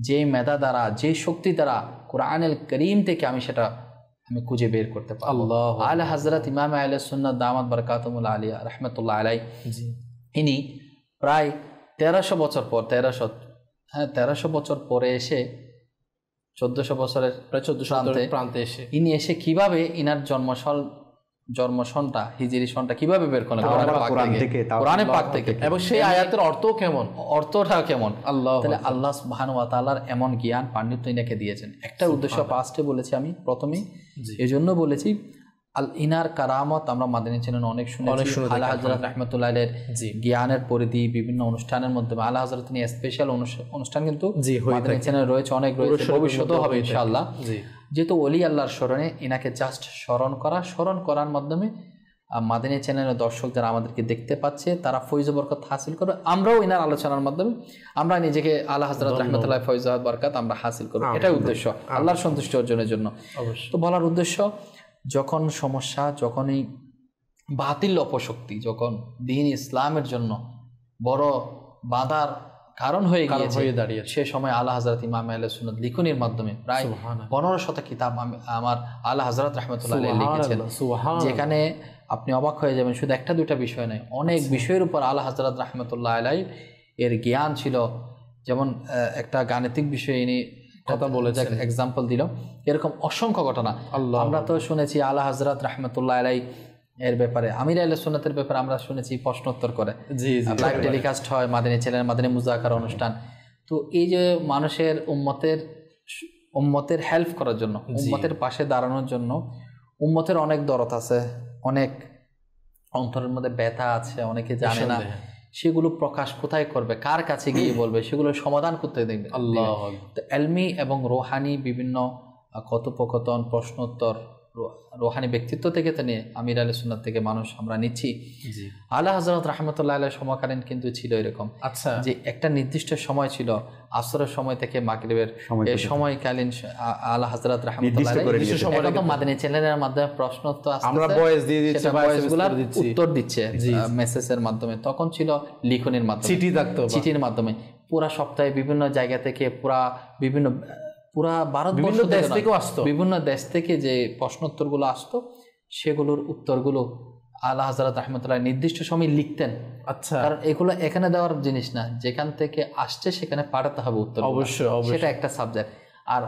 যে মেধা দ্বারা, যে শক্তি দ্বারা কোরআনুল কারীম থেকে আমি খুঁজে বের করতে পারবো। আলা হযরত ইমাম আহলে সুন্নাত দামাত বারাকাতুহুল আলিয়া রাহমাতুল্লাহ আলাইহি ইনি প্রায় 1300 বছর পরে এসে 1400 বছরের প্রায় 1400 প্রান্তে এসে ইনি এসে কিভাবে ইনার জন্মসনটা হিজরি সনটা কিভাবে বের করলেন কোরআনে পাক থেকে, এবং সেই আয়াতের অর্থটা কেমন তাহলে আল্লাহ সুবহানাহু ওয়া তাআলার এমন জ্ঞান পাণ্ডিত্য ইনাকে দিয়েছেন। একটা উদ্দেশ্য পাঁচটে বলেছি আমি প্রথমেই, এজন্য বলেছি ইনার কারামত আমরা মাদানী চ্যানেলে অনেক শুনেছি। আলা হযরত রাহমাতুল্লাহ আলাইহির জ্ঞানের পরিধি বিভিন্ন অনুষ্ঠানের মধ্যে আলা হযরত নিয়ে স্পেশাল অনুষ্ঠান কিন্তু মাদানী চ্যানেলে রয়েছে, অনেক রয়েছে, ভবিষ্যতেও হবে ইনশাআল্লাহ। যেহেতু ওলি আল্লাহর স্মরণে ইনাকে জাস্ট স্মরণ করার মাধ্যমে মাদানী চ্যানেলের দর্শক যারা আমাদেরকে দেখতে পাচ্ছে তারা ফয়জ বরকত হাসিল করবে, আমরাও ইনার আলোচনার মাধ্যমে আমরা নিজেকে আলা হযরত রাহমাতুল্লাহ ফয়জ বরকত আমরা হাসিল করব, এটাই উদ্দেশ্য আল্লাহর সন্তুষ্টি অর্জনের জন্য। তো বলার উদ্দেশ্য, যখন সমস্যা, যখনই বাতিল অপশক্তি, যখন দ্বীন ইসলামের জন্য বড় বাধার কারণ হয়ে দাঁড়িয়ে, সে সময় আলা হযরত ইমাম আহলে সুন্নাত লিখনির মাধ্যমে প্রায় 1500 কিতাব আমার আলা হযরত রাহমাতুল্লাহ আলাইহি লিখেছেন, যেখানে আপনি অবাক হয়ে যাবেন শুধু একটা দুইটা বিষয় নয়, অনেক বিষয়ের উপর আলা হযরত রাহমাতুল্লাহ আলাইহি এর জ্ঞান ছিল। যেমন একটা গাণিতিক বিষয়ে ইনি কথা বলেছেন, এক্সাম্পল দিল, এরকম অসংখ্য ঘটনা আমরা তো শুনেছি। আলা হযরত রাহমাতুল্লাহ আলাইহি এর ব্যাপারে আমির আহলে সুন্নাতের ব্যাপারে আমরা শুনেছি প্রশ্নোত্তর করে, লাইভ টেলিকাস্ট হয় মাদানী চ্যানেল, মাদানী মুজাকারা অনুষ্ঠান। তো এই যে মানুষের উম্মতের হেল্প করার জন্য, উম্মতের পাশে দাঁড়ানোর জন্য, উম্মতের অনেক দরদ আছে, অনেক অন্তরের মধ্যে ব্যথা আছে, অনেকে জানে না, সেগুলো প্রকাশ কোথায় করবে, কার কাছে গিয়ে বলবে, সেগুলো সমাধান করতে দেখবে আল্লাহ। তো ইলমি এবং রুহানি বিভিন্ন কথোপকথন, প্রশ্নোত্তর রোহানি ব্যক্তিত্ব থেকে তিনি আমির আলী সুন্নাত থেকে মানুষ আমরা নিচ্ছি। জি আলা হযরত রাহমাতুল্লাহ আলাইহি সমকালীন কিন্তু ছিল এরকম, আচ্ছা যে একটা নির্দিষ্ট সময় ছিল আসরের সময় থেকে মাগরিবের এই সময়কালীন আলা হযরত রাহমাতুল্লাহ আলাইহি এখন মাদানী চ্যানেলের মাধ্যমে প্রশ্ন উত্তর আমরা ভয়েস দিয়ে দিচ্ছি, ভয়েসগুলোর উত্তর দিচ্ছে মেসেজের মাধ্যমে। তখন ছিল লিখনের মাধ্যমে, চিঠি থাকতো, চিঠির মাধ্যমে পুরা সপ্তাহে বিভিন্ন জায়গা থেকে পুরা ভারতবর্ষ থেকেও আসতো, বিভিন্ন দেশ থেকে যে প্রশ্নোত্তরগুলো আসতো সেগুলোর উত্তরগুলো আলা হযরত রাহমাতুল্লাহ নির্দিষ্ট সময় লিখতেন। আচ্ছা, কারণ এগুলো এখানে দেওয়ার জিনিস না, যেখান থেকে আসছে সেখানে পাঠাতে হবে উত্তর, অবশ্যই সেটা একটা সাবজেক্ট। আর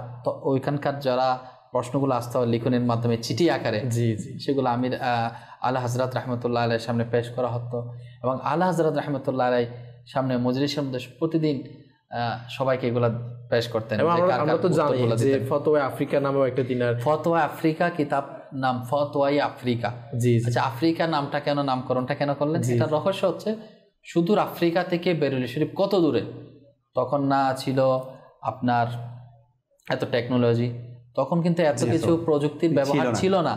ওইখানকার যারা প্রশ্নগুলো আসতো লিখনের মাধ্যমে চিঠি আকারে, জি জি, সেগুলো আমির আলা হযরত রাহমাতুল্লাহ আলাইহির সামনে পেশ করা হতো এবং আলা হযরত রাহমাতুল্লাহ আলাইহির সামনে মজলিসের মধ্যে প্রতিদিন সবাইকে এগুলা পেশ করতেন। আমরা তো জানি যে ফতোয়া আফ্রিকা নামেও একটা দিনার, ফতোয়া আফ্রিকা কিতাব নাম ফতোয়াই আফ্রিকা। জি, আচ্ছা, আফ্রিকা নামটা কেন, নামকরণটা কেন করলেন? এটা রহস্য হচ্ছে সুদূর আফ্রিকা থেকে বেরুলি শরীফ কত দূরে, তখন না ছিল আপনার এত টেকনোলজি, তখন কিন্তু এত কিছু প্রযুক্তির ব্যবহার ছিল না,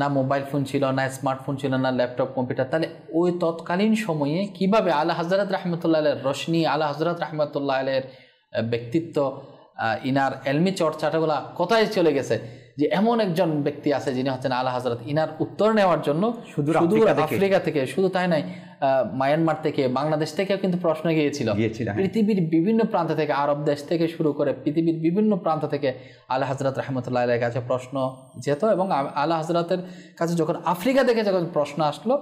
না মোবাইল ফোন ছিল, না স্মার্টফোন ছিল, না ল্যাপটপ কম্পিউটার। তাহলে ওই তৎকালীন সময়ে কিভাবে আলা হযরত রাহমাতুল্লাহ আলাইহির রশনি, আলা হযরত রাহমাতুল্লাহ আলাইহির ব্যক্তিত্ব, ইনার এলমি চর্চাটাগুলা কোথায় চলে গেছে, যে এমন একজন ব্যক্তি আছে যিনি হচ্ছেন আলা হযরত, ইনার উত্তর নেওয়ার জন্য শুধু আফ্রিকা থেকে, শুধু তাই নয় মায়ানমার থেকে, বাংলাদেশ থেকেও কিন্তু প্রশ্ন গিয়েছিল। পৃথিবীর বিভিন্ন প্রান্ত থেকে, আরব দেশ থেকে শুরু করে পৃথিবীর বিভিন্ন প্রান্ত থেকে আলা হযরত রাহমাতুল্লাহ আলাইহির কাছে প্রশ্ন যেত এবং আলা হযরতের কাছে যখন আফ্রিকা থেকে যখন প্রশ্ন আসলো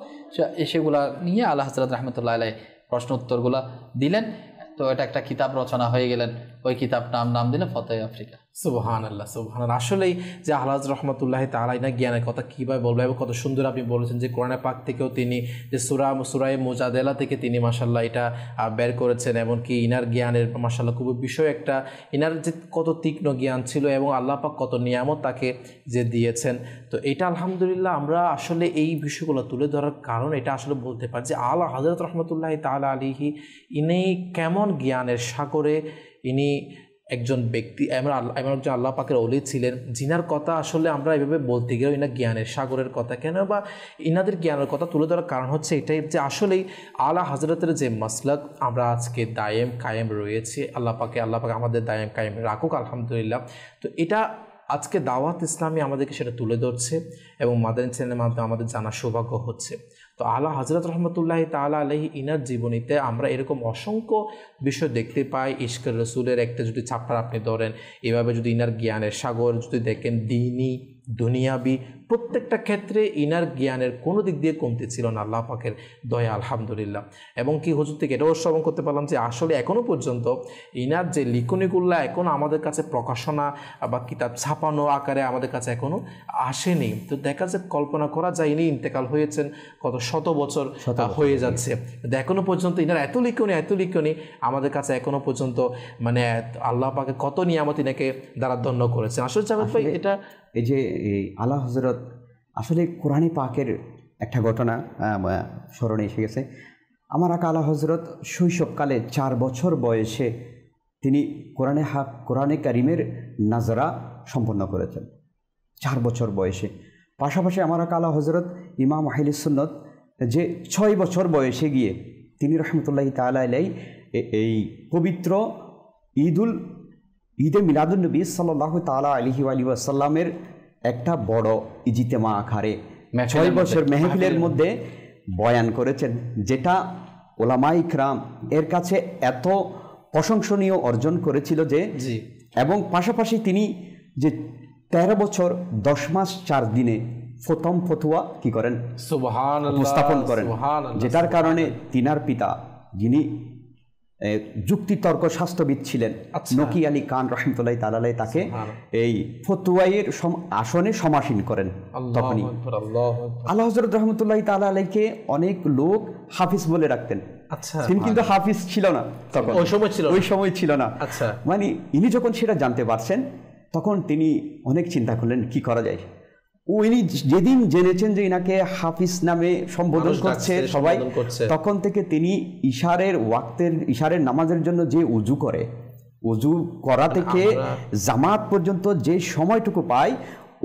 সেগুলা নিয়ে আলা হযরত রাহমাতুল্লাহ আলাইহি প্রশ্ন উত্তরগুলা দিলেন। তো এটা একটা কিতাব রচনা হয়ে গেলেন, ওই কিতাবটার নাম দিলেন ফতোয়া আফ্রিকা। সুবহানাল্লাহ, সুবহানাল্লাহ। আসলেই যে আল্লাহ রহমতুল্লাহ তাআলা না জ্ঞানের কথা কীভাবে বলবো, এবং কত সুন্দর আপনি বলেছেন যে কোরআনে পাক থেকেও তিনি যে সূরা মুজাদালা থেকে তিনি মাশাআল্লাহ এটা বের করেছেন, এমনকি ইনার জ্ঞানের মাশাআল্লাহ খুব বিষয় একটা, ইনার যে কত তীক্ষ্ণ জ্ঞান ছিল এবং আল্লাহ পাক কত নিয়ামত তাকে যে দিয়েছেন। তো এটা আলহামদুলিল্লাহ আমরা আসলে এই বিষয়গুলো তুলে ধরার কারণ এটা আসলে বলতে পারি যে আলা হযরত রহমতুল্লাহ তাআলা আলাইহি ইনি কেমন জ্ঞানের সাগরে, ইনি একজন ব্যক্তি, এমন একজন আল্লাহ পাকের ওলি ছিলেন যিনার কথা আসলে আমরা এভাবে বলতে গেলেও ইনা জ্ঞানের সাগরের কথা কেন বা ইনাদের জ্ঞানের কথা তুলে ধরার কারণ হচ্ছে এটাই যে আসলেই আলা হযরতের যে মাসলাক আমরা আজকে দায়েম কায়েম রয়েছে, আল্লাহ পাকে আমাদের দায়েম কায়েম রাখুক আলহামদুলিল্লাহ। তো এটা আজকে দাওয়াত ইসলামী আমাদেরকে সেটা তুলে ধরছে এবং মাদানী চ্যানেলের মাধ্যমে আমাদের জানার সৌভাগ্য হচ্ছে। তো আলা হযরত রহমতুল্লাহ তাআলা আলাইহি ইনার জীবনীতে আমরা এরকম অসংখ্য বিষয় দেখতে পাই। ইশকের রসুলের একটা যদি চাপ্টার আপনি ধরেন, এভাবে যদি ইনার জ্ঞানের সাগর যদি দেখেন, দ্বীনি দুনিয়াবি প্রত্যেকটা ক্ষেত্রে ইনার জ্ঞানের কোনো দিক দিয়ে কমতি ছিল না, আল্লাহ পাকের দয়া আলহামদুলিল্লাহ। এবং কি হুজুর থেকে এটাও শ্রবণ করতে পারলাম যে আসলে এখনও পর্যন্ত ইনার যে লিখনিগুল্লা এখনও আমাদের কাছে প্রকাশনা বা কিতাব ছাপানো আকারে আমাদের কাছে এখনও আসেনি। তো দেখা যায়, কল্পনা করা যায় ইনি ইন্তেকাল হয়েছেন কত শত বছর হয়ে যাচ্ছে, এখনও পর্যন্ত ইনার এত লিখনি আমাদের কাছে এখনও পর্যন্ত, মানে আল্লাহ পাকে কত নিয়ামত ইনাকে দ্বারা ধন্য করেছেন। আসলে জাভেদ ভাই এটা এই যে আলা হযরত আসলে কোরআনে পাকের একটা ঘটনা স্মরণে এসে গেছে। আমার আকা আলা হযরত শৈশবকালে 4 বছর বয়সে তিনি কোরআনে কারিমের নাজরা সম্পন্ন করেছেন 4 বছর বয়সে। পাশাপাশি আমার আকা আলা হযরত ইমাম আহলে সুন্নাত যে 6 বছর বয়সে গিয়ে তিনি রহমতুল্লাহি তাআলা আলাইহি এই পবিত্র ঈদে মিলাদুন্নবী সাল্লাল্লাহু তাআলা আলাইহি ওয়াসাল্লামের একটা বড় ইজতিমা আকারে 6 বছর মেহফিলের মধ্যে বয়ান করেছেন, যেটা ওলামা ইকরাম এর কাছে এত প্রশংসনীয় অর্জন করেছিল যে, এবং পাশাপাশি তিনি যে 13 বছর 10 মাস 4 দিনে প্রথম ফতোয়া কি করেন, সুবহানাল্লাহ, উপস্থাপন করেন, যেটার কারণে তিনার পিতা যিনি যুক্তিতর্ক শাস্ত্রবিদ ছিলেন নকি আলী খান রহমতুল্লাহ তাআলা আলাইহি তাকে এই ফতোয়ায়ের আসনে সমাসীন করেন। তখনই আলা হযরত রহমতুল্লাহ তাআলা আলাইহিকে অনেক লোক হাফিজ বলে রাখতেন। তিনি কিন্তু হাফিজ ছিল না তখন, ওই সময় ছিল না। মানে ইনি যখন সেটা জানতে পারছেন তখন তিনি অনেক চিন্তা করলেন কি করা যায়। উনি যেদিন জেনেছেন যে ইনাকে হাফিজ নামে সম্বোধন করছে সবাই, তখন থেকে তিনি ইশারের নামাজের জন্য যে উজু করে, উজু করা থেকে জামাত পর্যন্ত যে সময়টুকু পায়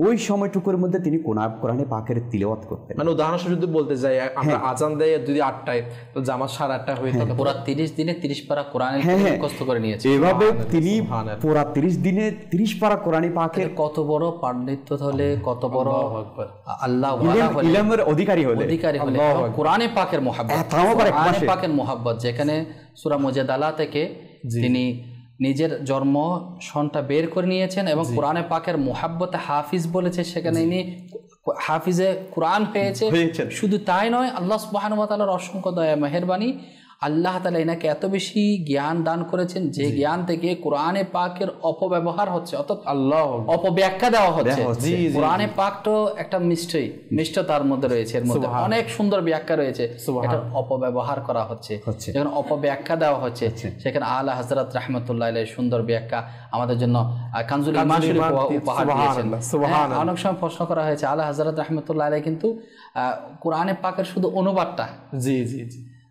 ওই সময়টুকুর মধ্যে তিনি কোরআনে পাকের তিলাওয়াত করতেন। মানে উদাহরণস্বরূপ যদি বলতে যাই, আমরা আজান দেয় যদি 8টায়, তো জামাত 8:30 হয়ে তাহলে পুরো 30 দিনে 30 পারা কোরআনের মুখস্থ করে নিয়েছে। এভাবে তিনি পুরা 30 দিনে 30 পারা কোরআনে পাকের কত বড় পাণ্ডিত্য হলে, কত বড় আল্লাহ ইলমের অধিকারী হলে কোরআনে পাকের মুহাব্বত, কোরআনে পাকের মুহাব্বত, যেখানে সূরা মুজাদালা থেকে তিনি নিজের জন্ম সনটা বের করে নিয়েছেন এবং কোরআনে পাকের মুহাব্বতে হাফিজ বলেছে, সেখানে ইনি হাফিজে কোরআন হয়েছে। শুধু তাই নয়, আল্লাহ সুবহানাহু ওয়া তাআলার অসংখ্য দয়া মেহেরবানি, আল্লাহ তাআলা এনাকে এত বেশি জ্ঞান দান করেছেন যে জ্ঞান থেকে কোরআনে পাকের অপব্যবহার হচ্ছে, অর্থাৎ আল্লাহ অপব্যাখ্যা দেওয়া হচ্ছে। কোরআনে পাক তো একটা মিষ্টতার মধ্যে রয়েছে, এর মধ্যে অনেক সুন্দর ব্যাখ্যা রয়েছে, এটা অপব্যবহার করা হচ্ছে। যখন অপব্যাখ্যা দেওয়া হচ্ছে, সেখানে আলা হযরত রাহমাতুল্লাহ আলাইহি সুন্দর ব্যাখ্যা আমাদের জন্য কানজুল ঈমান শরীফ উপহার দিয়েছেন। অনেক সময় প্রশ্ন করা হয়েছে, আলা হযরত রাহমাতুল্লাহ আলাইহি কিন্তু কোরআনে পাকের শুধু অনুবাদটা,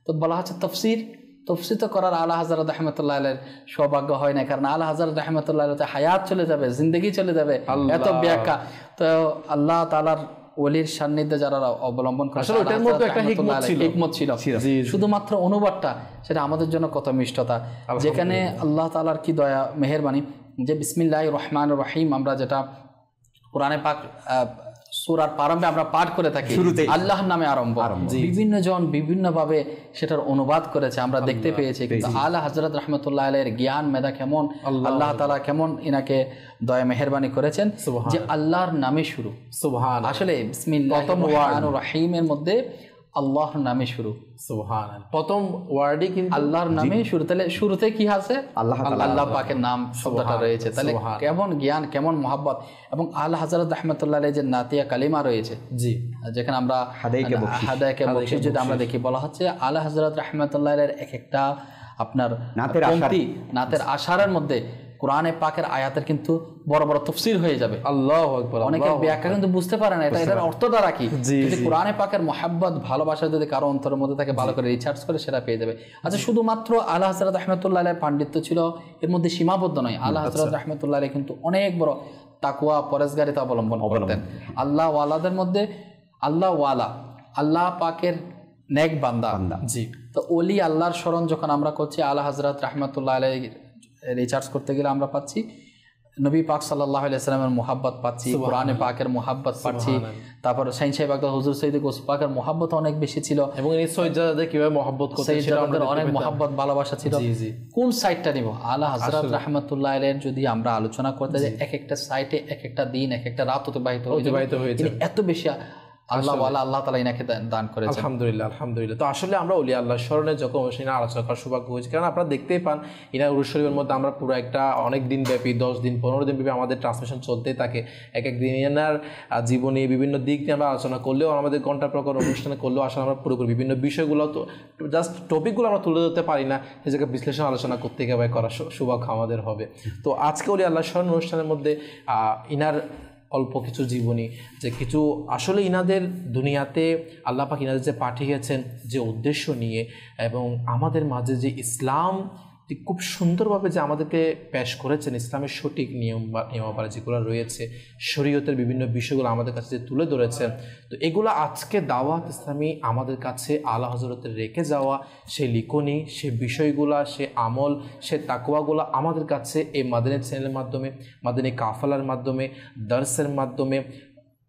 তো বলা হচ্ছে তফসির তো করার আলা হযরত রাহমাতুল্লাহ আলাইহির সৌভাগ্য হয় না, কারণ আলা হযরত রাহমাতুল্লাহ আলাইহির হায়াত চলে যাবে, জিন্দেগি চলে যাবে, এত ব্যাখ্যা। তো আল্লাহ তাআলার ওলির সান্নিধ্যে যারা অবলম্বন করে, ওটার মধ্যে একটা হিকমত ছিল, শুধুমাত্র অনুবাদটা, সেটা আমাদের জন্য কত মিষ্টতা। যেখানে আল্লাহ তাআলার কি দয়া মেহেরবানি যে বিসমিল্লাহির রহমানির রহিম আমরা যেটা কোরআনে পাক সূরার প্রারম্ভে আমরা পাঠ করে থাকি, আল্লাহর নামে আরম্ভ, বিভিন্ন জন বিভিন্ন ভাবে সেটার অনুবাদ করেছে, আমরা দেখতে পেয়েছি। কিন্তু আলা হযরত রাহমাতুল্লাহ আলাইহির জ্ঞান মেধা কেমন, আল্লাহ তাআলা কেমন ইনাকে দয়া মেহেরবানি করেছেন যে আল্লাহর নামে শুরু। সুবহানাল্লাহ, আসলে বিসমিল্লাহির রহমানির রহিমের মধ্যে আল্লাহর নামে শুরু। সুবহানাল্লাহ, প্রথম ওয়ার্ডই কিন্তু আল্লাহর নামে শুরু। তাহলে শুরুতে কি আছে? আল্লাহ পাকের নাম শব্দটা রয়েছে। তাহলে কেমন জ্ঞান, কেমন মহব্বত। এবং আলা হযরত রাহমাতুল্লাহ আলাইহি যে নাতিয়া কালিমা রয়েছে, যেখানে আমরা হাদায়াকে বকশিশ যদি আমরা দেখি, বলা হচ্ছে আলা হযরত রাহমাতুল্লাহ আলাইহির এক একটা আপনার নাতের আশারের মধ্যে কোরআনে পাকের আয়াতের কিন্তু বড় বড় তাফসীর হয়ে যাবে। আল্লাহু আকবার। অনেকে ব্যাখ্যা কিন্তু বুঝতে পারে না এটার অর্থ দ্বারা কি, কিন্তু কোরআনে পাকের মহব্বত ভালোবাসা যদি কারো অন্তরের মধ্যে থাকে, ভালো করে রিসার্চ করে সেটা পেয়ে যাবে। আচ্ছা, শুধুমাত্র আলা হযরত রাহমাতুল্লাহ আলাইহির পাণ্ডিত্য ছিল এর মধ্যে সীমাবদ্ধ নয়। আলা হযরত রাহমাতুল্লাহ আলাইহি কিন্তু অনেক বড় তাকওয়া পরহেজগারিতা অবলম্বন করতেন। আল্লাহ ওয়ালাদের মধ্যে আল্লাহ ওয়ালা, আল্লাহ পাকের নেক বান্দা। তো ওলি আল্লাহর স্মরণ যখন আমরা করছি, আলা হযরত রাহমাতুল্লাহ আলাইহি রিসার্চ করতে গেলে আমরা পাচ্ছি নবী পাক সাল্লাল্লাহু আলাইহি ওয়াসাল্লামের মুহাব্বত পাচ্ছি, কোরআনে পাকের মুহাব্বত পাচ্ছি, তারপর শাইন সাহেব আকবর হুজুর সৈয়দ গোস পাকের মুহাব্বত অনেক বেশি ছিল, এবং এই সৈয়দদের কিভাবে মুহাব্বত করতেন সেটা আমাদের অনেক মুহাব্বত ভালোবাসা ছিল। কোন সাইডটা নিব? আলা হযরত রাহমাতুল্লাহ আলাইহির যদি আমরা আলোচনা করতে যাই, এক একটা সাইটে এক একটা দিন, এক একটা রাত অতিবাহিত হয়েছে, এত বেশি আল্লাহ তাআলা ইনাকে দান করেছেন। আলহামদুলিল্লাহ, আলহামদুলিল্লাহ। তো আসলে আমরা ওলি আল্লাহর স্মরণে যখন আলোচনা করার সৌভাগ্য হয়েছে, কারণ আপনারা দেখতেই পান ইনার উরুস শরীফের মধ্যে আমরা পুরো একটা অনেক দিন ব্যাপী, 10 দিন 15 দিন ব্যাপী আমাদের ট্রান্সমিশন চলতেই থাকে। এক দিন ইনার জীবনী বিভিন্ন দিক নিয়ে আমরা আলোচনা করলেও, আমাদের ঘন্টা প্রকার অনুষ্ঠানে করলেও আসলে আমরা পুরোপুরি বিভিন্ন বিষয়গুলো, তো জাস্ট টপিকগুলো আমরা তুলে ধরতে পারি না, সে জায়গায় বিশ্লেষণ আলোচনা করতে গিয়ে করার সৌভাগ্য আমাদের হবে। তো আজকে ওলি আল্লাহর স্মরণ অনুষ্ঠানের মধ্যে ইনার অল্প কিছু জীবনী, যে কিছু আসলে ইনাদের দুনিয়াতে আল্লাহ পাক ইনাদের যে পাঠিয়েছেন যে উদ্দেশ্য নিয়ে, এবং আমাদের মাঝে যে ইসলাম খুব সুন্দরভাবে যে আমাদেরকে পেশ করেছেন, ইসলামের সঠিক নিয়মাবলী যেগুলো রয়েছে, শরীয়তের বিভিন্ন বিষয়গুলো আমাদের কাছে যে তুলে ধরেছেন, তো এগুলো আজকে দাওয়াত ইসলামী আমাদের কাছে আলা হযরতের রেখে যাওয়া সেই লিখনি, সে বিষয়গুলা, সে আমল, সে তাকওয়াগুলো আমাদের কাছে এই মাদানী চ্যানেলের মাধ্যমে, মাদানী কাফেলার মাধ্যমে, দার্সের মাধ্যমে,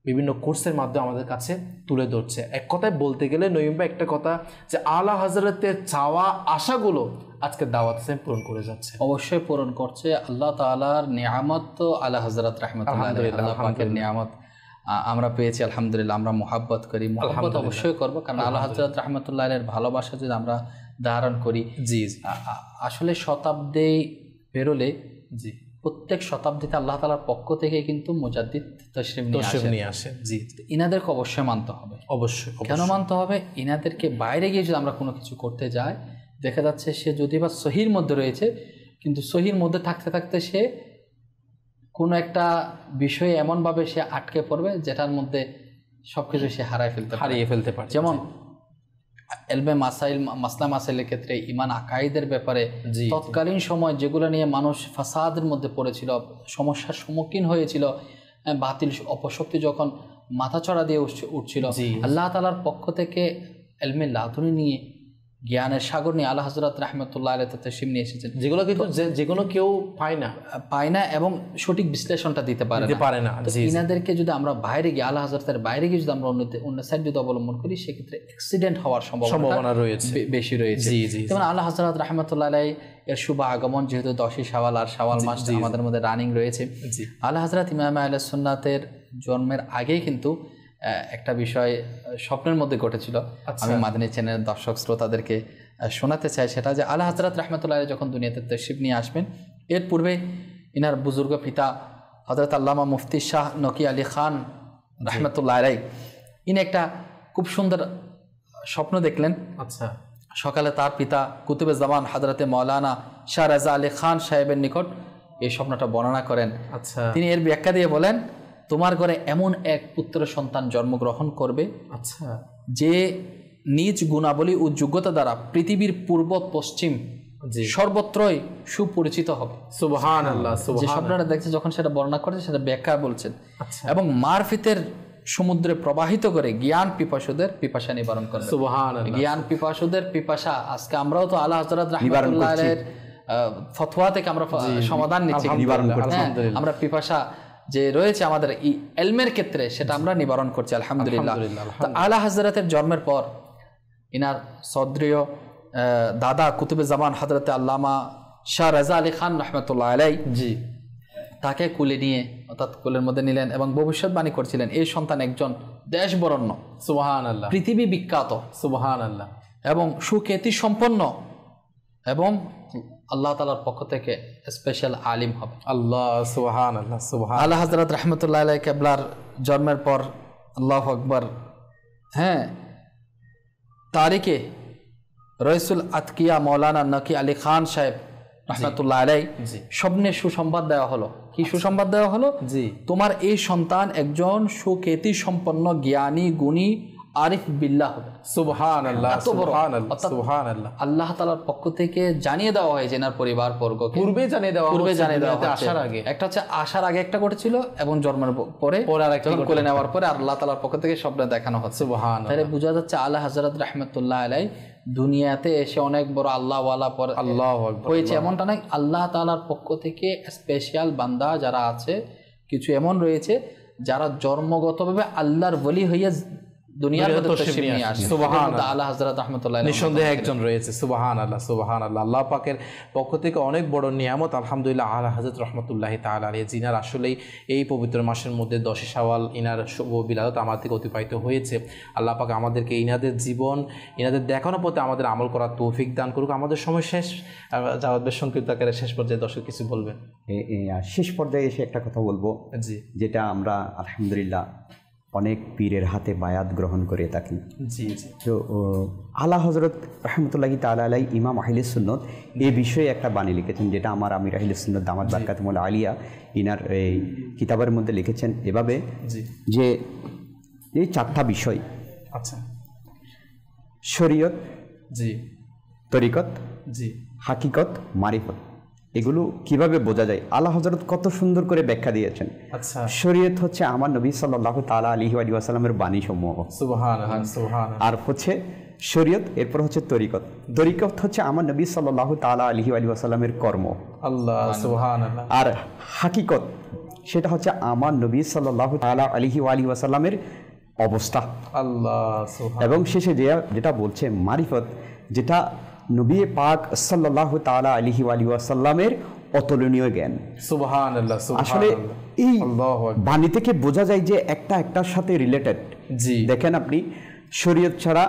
বিভিন্ন কোর্সের মাধ্যমে আমাদের কাছে তুলে ধরছে। এক কথায় বলতে গেলে নঈম ভাই একটা কথা, যে আলা হযরতের চাওয়া আশাগুলো আজকে দাওয়াত ইসলাম পূরণ করে যাচ্ছে। অবশ্যই পূরণ করছে। আল্লাহ তাআলার নিয়ামত তো আলা হযরত রাহমাতুল্লাহ আলাইহি, আল্লাহ পাকের নিয়ামত আমরা পেয়েছি, আলহামদুলিল্লাহ। আমরা মুহাব্বত করি, মুহাব্বত অবশ্যই করব, কারণ আলা হযরত রাহমাতুল্লাহ আলাইহির ভালোবাসা যদি আমরা ধারণ করি, আসলে শতাব্দী পেরোলে, প্রত্যেক শতাব্দীতে আল্লাহ তাআলার পক্ষ থেকে কিন্তু মুজাদ্দিদ তাশরীফ নিয়ে আসে। ইনাদেরকে অবশ্যই মানতে হবে। অবশ্যই। কেন মানতে হবে? ইনাদেরকে বাইরে গিয়ে যদি আমরা কোনো কিছু করতে যাই, দেখা যাচ্ছে সে যদি বা সহির মধ্যে রয়েছে, কিন্তু সহির মধ্যে থাকতে থাকতে সে কোনো একটা বিষয়ে এমনভাবে সে আটকে পড়বে যেটার মধ্যে সবকিছু সে হারিয়ে ফেলতে পারে। যেমন এলমে মাসলা মাসাইলের ক্ষেত্রে, ইমান আকাইদের ব্যাপারে তৎকালীন সময় যেগুলো নিয়ে মানুষ ফাসাদের মধ্যে পড়েছিল, সমস্যার সম্মুখীন হয়েছিল, বাতিল অপশক্তি যখন মাথাচড়া দিয়ে উঠছিল, আল্লাহ তাআলার পক্ষ থেকে ইলমে লাদুনি নিয়ে, জ্ঞানের সাগর নিয়ে আলা হযরত রাহমাতুল্লাহ আলাইহি তাশরিফ নিয়ে এসেছেন, যেগুলো কিন্তু যেগুলো কেউ পায় না এবং সঠিক বিশ্লেষণটা দিতে পারে না। ইনাদেরকে যদি আমরা বাইরে গিয়ে, আলা হযরতের বাইরে গিয়ে যদি আমরা অন্য সাইড যদি অবলম্বন করি, সেক্ষেত্রে অ্যাক্সিডেন্ট হওয়ার সম্ভাবনা বেশি রয়েছে। যেমন আলা হযরত রাহমাতুল্লাহ আলাইহি এর শুভ আগমন, যেহেতু 10ই শাওয়াল আর শাওয়াল মাস আমাদের মধ্যে রানিং রয়েছে, আলা হযরত ইমাম আহলে সুন্নাতের জন্মের আগেই কিন্তু একটা বিষয় স্বপ্নের মধ্যে ঘটেছিল। আমি মাদানী চ্যানেলের দর্শক শ্রোতাদেরকে শোনাতে চাই, সেটা যে আলা হযরত রাহমাতুল্লাহ আলাইহি যখন দুনিয়াতে তাশরিফ নিয়ে আসবেন, এর পূর্বে ইনার বুজুর্গ পিতা হযরত আল্লামা মুফতি শাহ নকি আলী খান রাহমাতুল্লাহ আলাইহি, ইনি একটা খুব সুন্দর স্বপ্ন দেখলেন। আচ্ছা। সকালে তার পিতা কুতুবে জামান হযরতে মাওলানা শাহ রাজা আলী খান সাহেবের নিকট এই স্বপ্নটা বর্ণনা করেন। আচ্ছা। তিনি এর ব্যাখ্যা দিয়ে বলেন, তোমার ঘরে এমন এক পুত্র সন্তান জন্মগ্রহণ করবে, আচ্ছা, যে নিজ গুণাবলী ও যোগ্যতা দ্বারা পৃথিবীর পূর্ব পশ্চিম সর্বত্রই সুপরিচিত হবে। সুবহানাল্লাহ। যে স্বপ্নটা দেখছে, যখন সেটা বর্ণনা করেছে, সেটা ব্যাখ্যা বলছেন। এবং মারফিতের সমুদ্রে প্রবাহিত করে জ্ঞান পিপাসুদের পিপাসা নিবারণ করে। সুবহানাল্লাহ। জ্ঞান পিপাসুদের পিপাসা, আজকে আমরাও তো আলা হযরত রাহমাতুল্লাহ আলাইহির ফতোয়া থেকে আমরা সমাধান নিচ্ছি, আমরা পিপাসা যে রয়েছে আমাদের ইলমের ক্ষেত্রে, সেটা আমরা নিবারণ করছি আলহামদুলিল্লাহ। আলা হযরতের জন্মের পর ইনার সদরীয় দাদা কুতুবে জামান হযরতে আল্লামা শাহ রাজা আলী খান রাহমাতুল্লাহ আলাইহি তাকে কুলে নিয়ে, অর্থাৎ কুলের মধ্যে নিলেন এবং ভবিষ্যৎবাণী করছিলেন, এই সন্তান একজন দেশ বরণ্য, সুবহানাল্লাহ, পৃথিবী বিখ্যাত, সুবহানাল্লাহ, এবং সুখ্যাতি সম্পন্ন এবং আল্লাহ তাআলার পক্ষ থেকে স্পেশাল আলিম হবে। আল্লাহ, সুবহানাল্লাহ, সুবহানাল্লাহ। আলা হযরত রাহমাতুল্লাহ আলাইহি কেবলার জন্মের পর, আল্লাহু আকবার, তারিখে রইসুল আতকিয়া মাওলানা নকি আলী খান সাহেব রাহমাতুল্লাহ আলাইহি স্বপ্নে সুসংবাদ দেওয়া হলো। কি সুসংবাদ দেওয়া হলো? তোমার এই সন্তান একজন সুখ্যাতি সম্পন্ন জ্ঞানী গুণী আরিফ বিল্লাহ হবে। সুবহানাল্লাহ, সুবহানাল্লাহ। আল্লাহ তাআলার পক্ষ থেকে জানিয়ে দেওয়া হয় যে এনার পরিবার বর্গকে পূর্বে জানিয়ে দেওয়া আসার আগে, একটা হচ্ছে আসার আগে একটা ঘটেছিল এবং জন্মের পরে কোলে নেওয়ার পরে আল্লাহ তাআলার পক্ষ থেকে স্বপ্ন দেখানো হচ্ছে। সুবহানাল্লাহ। তাহলে বোঝা যাচ্ছে আলা হযরত রাহমাতুল্লাহ আলাইহি দুনিয়াতে এসে অনেক বড় আল্লাহ ওয়ালা হয়েছে এমনটা নয়। আল্লাহ তাআলার পক্ষ থেকে স্পেশাল বান্দা যারা আছে, কিছু এমন রয়েছে যারা জন্মগতভাবে আল্লাহর ওলি হইয়া দুনিয়ার মধ্যে তাশরীফ নিয়ে আসে। সুবহানাল্লাহ। আলা হযরত রাহমাতুল্লাহ আলাইহি নিঃসন্দেহে একজন রয়েছে। সুবহানাল্লাহ, সুবহানাল্লাহ। আল্লাহ পাকের পক্ষ থেকে অনেক বড় নিয়ামত আলহামদুলিল্লাহ আলা হযরত রাহমাতুল্লাহ তাআলা আলাইহি, যিনার আসলেই এই পবিত্র মাসের মধ্যে 10 শাওয়াল ইনার শুভ বিলাদত আমার থেকে অতিবাহিত হয়েছে। আল্লাহ পাক আমাদেরকে ইনাদের জীবন, ইনাদের দেখানোর পথে আমাদের আমল করার তৌফিক দান করুক। আমাদের সময় শেষ, জাওয়াদ ভাই সংক্ষিপ্ত আকারে শেষ পর্যায়ে দর্শক কিছু বলবেন। শেষ পর্যায়ে এসে একটা কথা বলবো, যেটা আমরা আলহামদুলিল্লাহ অনেক পীরের হাতে বায়াত গ্রহণ করে থাকি। তো আলা হযরত রাহমাতুল্লাহ তাআলা আলাইহি ইমাম আহলে সুন্নাত এই বিষয়ে একটা বাণী লিখেছেন, যেটা আমার আমির আহলে সুন্নাত দামাত বারকাতুল আলিয়া ইনার এই কিতাবের মধ্যে লিখেছেন এভাবে, যে এই 4টা বিষয়, আচ্ছা, শরীয়ত, তরিকত, হাকিকত, মারিফত, এগুলো কিভাবে বোঝা যায় আলা হযরত কত সুন্দর করে ব্যাখ্যা দিয়েছেন। আচ্ছা, শরীয়ত হচ্ছে আমার নবী সাল্লাল্লাহু তাআলা আলাইহি ওয়া সাল্লামের বাণী সমূহ। সুবহানাল্লাহ, সুবহানাল্লাহ। আর হচ্ছে শরীয়ত, এরপর হচ্ছে তরিকত। তরিকত হচ্ছে আমার নবী সাল্লাল্লাহু তাআলা আলাইহি ওয়া সাল্লামের কর্ম। আল্লাহ, সুবহানাল্লাহ। আর হাকিকত, সেটা হচ্ছে আমার নবী সাল্লাল্লাহু তাআলা আলাইহি ওয়া সাল্লামের অবস্থা। আল্লাহ, সুবহানাল্লাহ। এবং শেষে যেটা বলছে মারিফত, যেটা নবী পাক সাল্লাল্লাহু তাআলা আলাইহি ওয়া সাল্লামের অতুলনীয় জ্ঞান। সুবহানাল্লাহ, সুবহানাল্লাহ। আসলে এই বাণী থেকে বোঝা যায় যে একটার সাথে রিলেটেড। দেখেন, আপনি শরীয়ত ছাড়া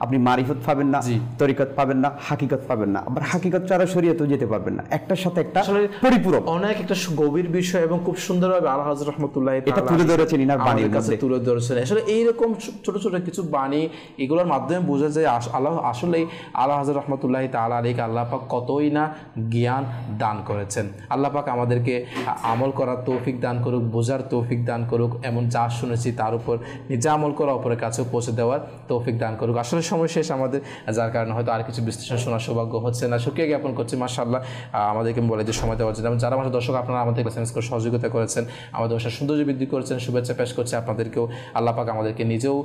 আপনি মারিফত পাবেন না, তরিকত পাবেন না, হাকিকত পাবেন না, আবার হাকিকত ছাড়া শরীয়তও যেতে পারবেন না। একটার সাথে একটা পরিপূরক, অনেক একটা গভীর বিষয় এবং খুব সুন্দরভাবে আলা হযরত রাহমাতুল্লাহ এটা তুলে ধরেছেন ইনার বাণীর কাছে তুলে ধরেছেন। আসলে এইরকম ছোট ছোট কিছু বাণী, এগুলোর মাধ্যমে বোঝা যায় আল্লাহ আসলেই আলা হযরত রাহমাতুল্লাহ তাআলা আলাইহি আল্লাহ পাক কতই না জ্ঞান দান করেছেন। আল্লাহ পাক আমাদেরকে আমল করার তৌফিক দান করুক, বোঝার তৌফিক দান করুক, এমন যা শুনেছি তার উপর নিজে আমল করা অপরের কাছেও পৌঁছে দেওয়ার তৌফিক দান করুক। আসলে সময় শেষ আমাদের, যার কারণে হয়তো আর কিছু বিশ্লেষণ শোনার সৌভাগ্য হচ্ছে না। শুকরিয়া জ্ঞাপন করছি মাশাআল্লাহ আমাদেরকে বলে যে সময় দেওয়ার জন্য। যারা আমাদের দর্শক আপনারা আমাদের এসএমএস করে সহযোগিতা করেছেন, আমাদের ভাষার সৌন্দর্য বৃদ্ধি করেছেন, শুভেচ্ছা পেশ করছে আপনাদেরকেও। আল্লাহ পাক আমাদেরকে নিজেও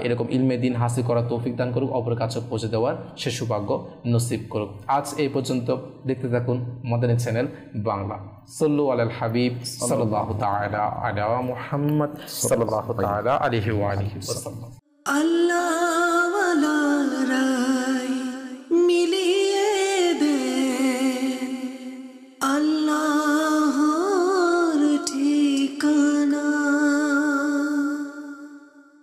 এরকম ইলমে দিন হাসিল করার তৌফিক দান করুক, অপরের কাছে পৌঁছে দেওয়ার সে সৌভাগ্য নসিব করুক। আজ এই পর্যন্ত, দেখতে থাকুন মাদানী চ্যানেল বাংলা। সাল্লু আলাল হাবিব সাল্লাল্লাহু তাআলা আলা মুহাম্মদ সাল্লাল্লাহু তাআলা আলাইহি ওয়া আলিহি ওয়াসাল্লাম। Allah